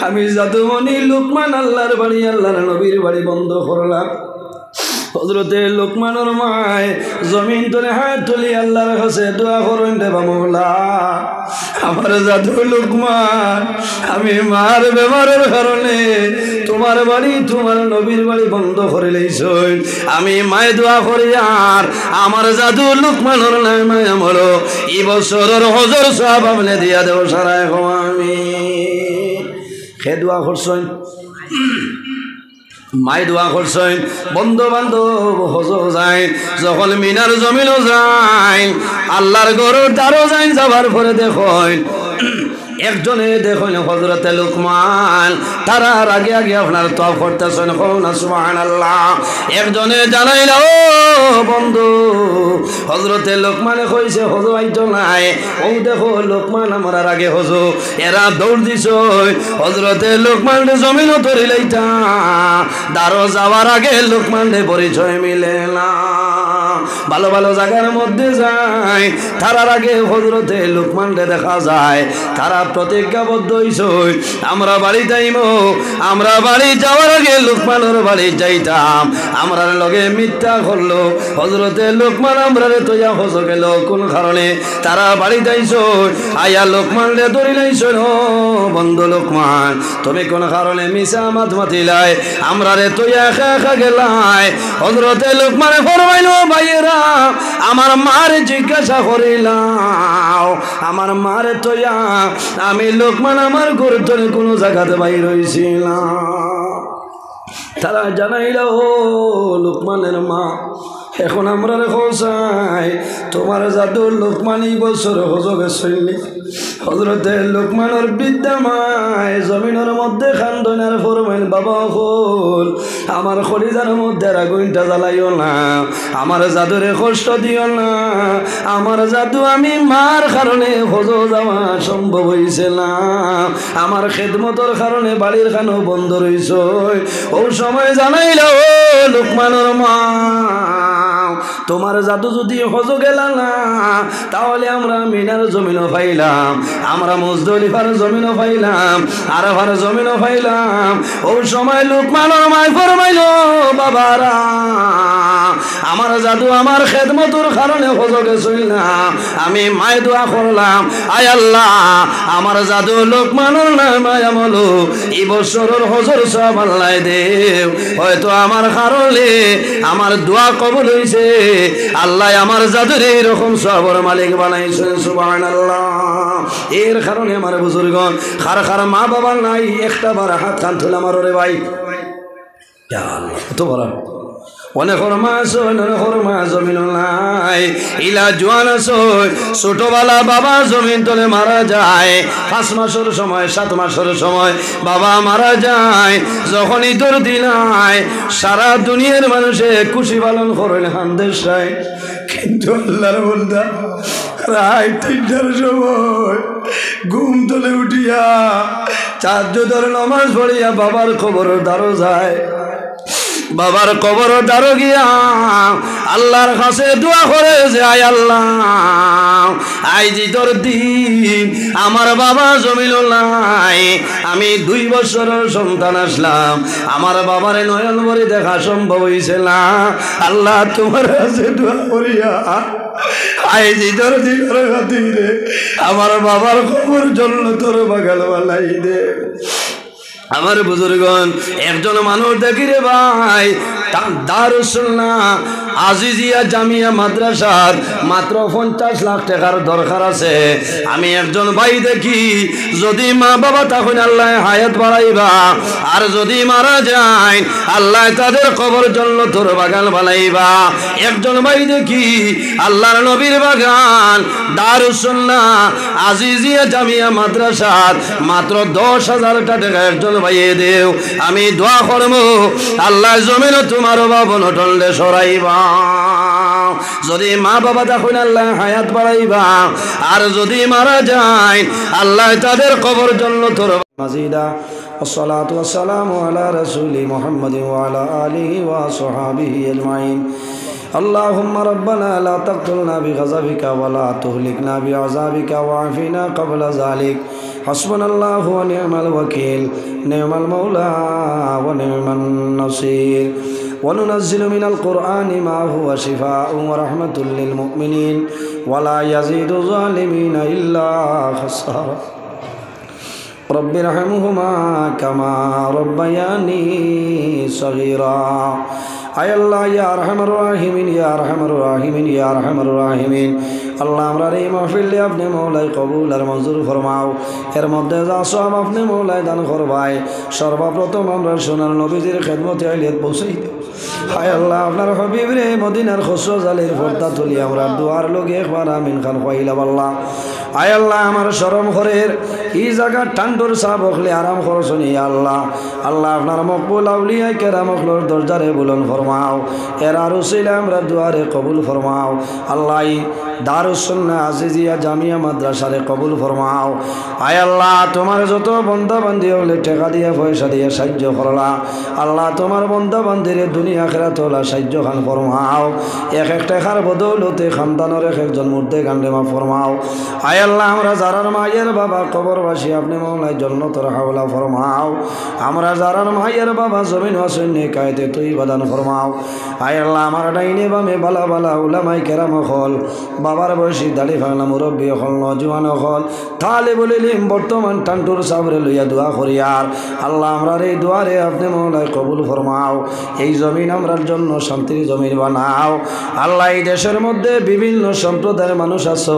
আমি জাদুমণি লোকমান আল্লাহর বাড়ি আল্লাহর নবীর বাড়ি বন্ধ করলাম। হযরতে লোকমানের মায় জমিন তলে হাত তুলি আল্লাহর কাছে দোয়া করেন, দেবা মওলা আমার জাদু লোকমান আমি মার বেমারের কারণে তোমার বাড়ি তোমার নবীর বাড়ি বন্ধ করে লইছ, আমি মায় দোয়া করি আর আমার জাদু লোকমানের নামে আমার এই বছরের হজর সওয়াব আপনি দিয়া দেব সারা। এখন আমি খে দোয়া করছেন, মাই দোয়া করছেন, বন্ধু বান্ধব হজ যায়, যখন মিনার জমিনও যায়, আল্লাহর গরুর দ্বারও যায়, যাবার পরে দেখেন একজনে দেখুন হযরতে লুকমান, তারা আগে আগে আপনার তওয়াফ করতেছেন, সুবহানাল্লাহ। একজনে জানাইল, ও বন্ধু, হযরতে লুকমানে কইছে হযু আইতো নাই, ও দেখো লুকমান আমার আগে হযু। এরা দৌড় দিছ হযরতে লুকমান জমিন ধরিলাইতা, দারো যাওয়ার আগে লুকমান পরিচয় মিলে না। ভালো ভালো জায়গার মধ্যে যায়, তারার আগে হযরতে লুকমান দেখা যায়, তারা প্রতিজ্ঞাবদ্ধ হইছ, আমরা বাড়ি যাইব, আমরা বাড়ি যাওয়ার আগে লুকমানের বাড়ি যাইতাম। আমরা লগে মিথ্যা করলো হযরতে লুকমান, আমরা তৈয়া হজ গেল কোন কারণে? তারা বাড়ি যাইছ, আয়া লুকমান রে ধরি লাইছ, বন্ধু লুকমান তুমি কোন কারণে মিছা মাত মাতিলাই, আমরা রে তৈয়া একা একা গেলাই। হযরতে লুকমানে ফরমাইল, ভাইয়েরা আমার মারে জিজ্ঞাসা করিলাম, আমার মারে তৈয়া আমি লুকমান আমার গুরুত্বরে কোনো জায়গাতে বাইর হয়েছিলাম। তারা জানাইল, ও লুকমানের মা, এখন আমরা রেখো চাই তোমার জাদু লুকমান এই বছর হজ গেছলি। হযরতে লুকমানের বিদ্যা মায় জমিনের মধ্যে খান্দনের ফরমাইল, বাবা হল আমার খলিজার মধ্যে আগুনটা জ্বালাইও না, আমার জাদুরে কষ্ট দিও না, আমার জাদু আমি মার কারণে হজ যাওয়া সম্ভব হয়েছে না, আমার খেদমতর কারণে বাড়ির খানো বন্ধ রইছ। ও সময় জানাইল, ও লুকমানের মা, তোমার জাদু যদি হজ গেল না, তাহলে আমরা মিনার জমিনও পাইলাম, আমরা মুজদলিফার জমিনও পাইলাম, আরাফার জমিনও পাইলাম। ওই সময় লুকমানের মায় ফরমাইল, বাবারা আমার জাদু আমার খেদমতের কারণে হজ গেছিল না, আমি মায় দোয়া করলাম, আয় আল্লাহ আমার জাদু লুকমানের নামায় আমলো এই বছরের হজর সব আল্লাহ দেও, হয়তো আমার কারণে আমার দোয়া কবুল হইছে, আল্লাহ আমার জাদুর এইরকম সবর মালিক বানাইছেন, সুবহানাল্লাহ। এর কারণে আমার বুজুর্গণ খার খার মা বাবা নাই, একটা বার হাত কান তুলে আমার রে ভাই, ইয়া আল্লাহ কত বড় অনেকর মা আছে, অনেকর মা জমিন নাই, ইলা জোয়ান আছে, ছোটবেলা বাবা জমিন তলে মারা যায়, 5 মাসের সময় 7 মাসের সময় বাবা মারা যায়। যখন ঈদের দিন আয় সারা দুনিয়ার মানুষে খুশি পালন করেন হান্দেশায়, কিন্তু আল্লাহর বান্দা রাত 3টার সময় ঘুম তলে উঠিয়া চারজোদর নামাজ পড়িয়া বাবার খবর দাঁড়ো যায়, বাবার কবর দাঁড়ো গিয়া আল্লাহর কাছে দোয়া করে যে আয় আল্লাহ আইজি তোর দিন আমার বাবা জমিল নাই, আমি 2 বছরের সন্তান আসলাম, আমার বাবারে নয়ন ভরে দেখা সম্ভব হইছে না, আল্লাহ তোমার কাছে দোয়া করিয়া আইজি তোর দিনের খাতিরে আমার বাবার খবর জন্য তোর বাগাল বালাই দে। আমার বুজুর্গণ একজন মানুষ দেখি রে ভাই, দারুস সুন্নাহ আজিজিয়া জামিয়া মাদ্রাসার মাত্র 50 লাখ টাকার দরকার আছে। আমি একজন ভাই দেখি যদি মা বাবা তখন আল্লাহ হায়াত বাড়াইবা, আর যদি মারা যায় আল্লাহ তাদের কবর জন্য তোর বাগান বানাইবা। একজন ভাই দেখি আল্লাহর নবীর বাগান দারুস সুন্নাহ আজিজিয়া জামিয়া মাদ্রাসার মাত্র 10,000 টাকা একজন ভাইয়ে দেও, আমি দোয়া করবো আল্লাহ জমিনে তোমার বাবন টললে সরাইবা। যদি মা বাবা তখন আল্লাহ হায়াত বাড়াইবা, আর যদি মারা যায় আল্লাহ তাদের কবর জন্য তোর মাজিদা। والصلاة والسلام على رسول محمد وعلى آله وصحبه أجمعين. اللهم ربنا لا تقتلنا بغضبك ولا تهلكنا بعذابك وعافنا قبل ذلك. حسبنا الله ونعم الوكيل، نعم المولى ونعم النصير. وننزل من القرآن ما هو شفاء ورحمة للمؤمنين ولا يزيد الظالمين إلا خسارة. رب ارحمهما كما ربياني صغيرا. আয় আল্লাহ ইয়া আরহামার রাহিমিন, ইয়া আরহামার রাহিমিন, ইয়া আরহামার রাহিমিন, আল্লাহ আমরা এই মাহফিলে আপনি মৌলাই কবুল আর মঞ্জুর ফরমাও এর মধ্যে যা সব আপনি মৌলাই দান করবাই সর্বপ্রথম আমরা সোনার নবীজির খেদমতে আইলিয়াত পৌঁছাই দেব হায় আল্লাহ আপনার হবিব রে মদিনার খসরো জালের পর্দা তুলি আমরা দুয়ার লোক একবার আমিন খান কইলাম আল্লাহ আয় আল্লাহ আমার শরম ঘরের এই জায়গা টান্ডুর সাহ বকলে আরাম করছনি আল্লাহ আল্লাহ আপনার মকবুল আউলিয়া কেরামকলোর দরজারে বুলন ফরমাও এরা রুসিলে আমরা দুয়ারে কবুল ফরমাও আল্লাহ দারুস সুন্নাহ আজিজিয়া জামিয়া মাদ্রাসারে কবুল ফরমাও আয় আল্লাহ তোমার যত বন্দা বান্দি হলে টাকা দিয়ে পয়সা দিয়ে সাহায্য করলা আল্লাহ তোমার বন্দা বান্দিরে দুনিয়া খেরাত হলা সাহায্য খান ফরমাও এক এক টাকার বদৌলতে খানদানোর এক একজন মূর্তে গান্ডে মা ফরমাও আয় আল্লাহ আমরা যারার মায়ের বাবা কবরবাসী আপনি মৌলাই জন্নতর হাওলা ফরমাও আমরা যারার মায়ের বাবা জমিন হাসনে কায়তে তুই বাদান ফরমাও আয় আল্লাহ আমার ডাইনে বামে বালা বালা উলামাই কেরাম হল বাবার বয়সী দাড়ি ভাঙলা মুরব্বী হল নজওয়ান হল তাহলে বলিলিম বর্তমান টান্টুর সাবরে লইয়া দোয়া করিয়ার আল্লাহ আমরা এই দুয়ারে আপনি মৌলাই কবুল ফরমাও এই জমিন আমরার জন্য শান্তির জমিন বানাও আল্লাহ এই দেশের মধ্যে বিভিন্ন সম্প্রদায়ের মানুষ আছে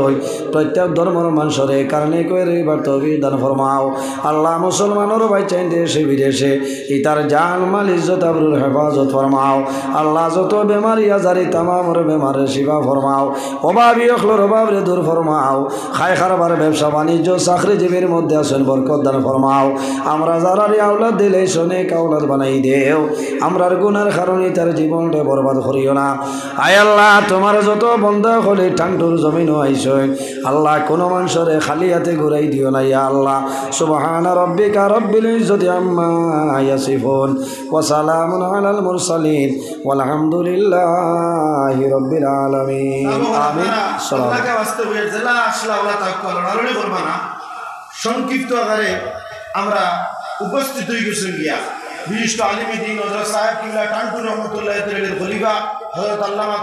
প্রত্যেক ধর্মের মানুষের কারণে করে এবার তহবিল দান ফরমাও আল্লাহ মুসলমানেরও ভাই চাই দেশে বিদেশে ইতার জান মাল ইজ্জত আবরুর হেফাজত ফরমাও আল্লাহ যত বেমারি আজারি তামামর বেমারের শিবা ফরমাও অভাবী অখলোর অভাবরে দূর ফরমাও খায় খারবার ব্যবসা বাণিজ্য চাকরিজীবীর মধ্যে আসেন বরকত দান ফরমাও আমরা যারা আওলাদ দিলে শোনে কাউলাদ বানাই দেও আমরার গুনার কারণে তার জীবনটা বরবাদ করিও না আয় আল্লাহ তোমার যত বন্ধা হলে টান্টুর জমিনও আইসই আল্লাহ কোনো মানুষরে খালি হাতে ঘুরাই দিও না ইয়া আল্লাহ সুবহানা রাব্বিকা রাব্বিল ইজ্জতি আম্মা ইয়াসিফুন ওয়া সালামুন আলাল মুরসালিন ওয়ালহামদুলিল্লাহি রাব্বিল আলামিন আমিন আল্লাহকে বাস্তবে জেলা আসলে আল্লাহ তাআলা লড়াই করব না সংক্ষিপ্ত আকারে আমরা উপস্থিত হয়ে গেছি গিয়া বিশিষ্ট আলিম দ্বীন হযরত সাহেব কিবলা টান্টু রহমাতুল্লাহ তাআলার খলিফা হযরত আল্লামা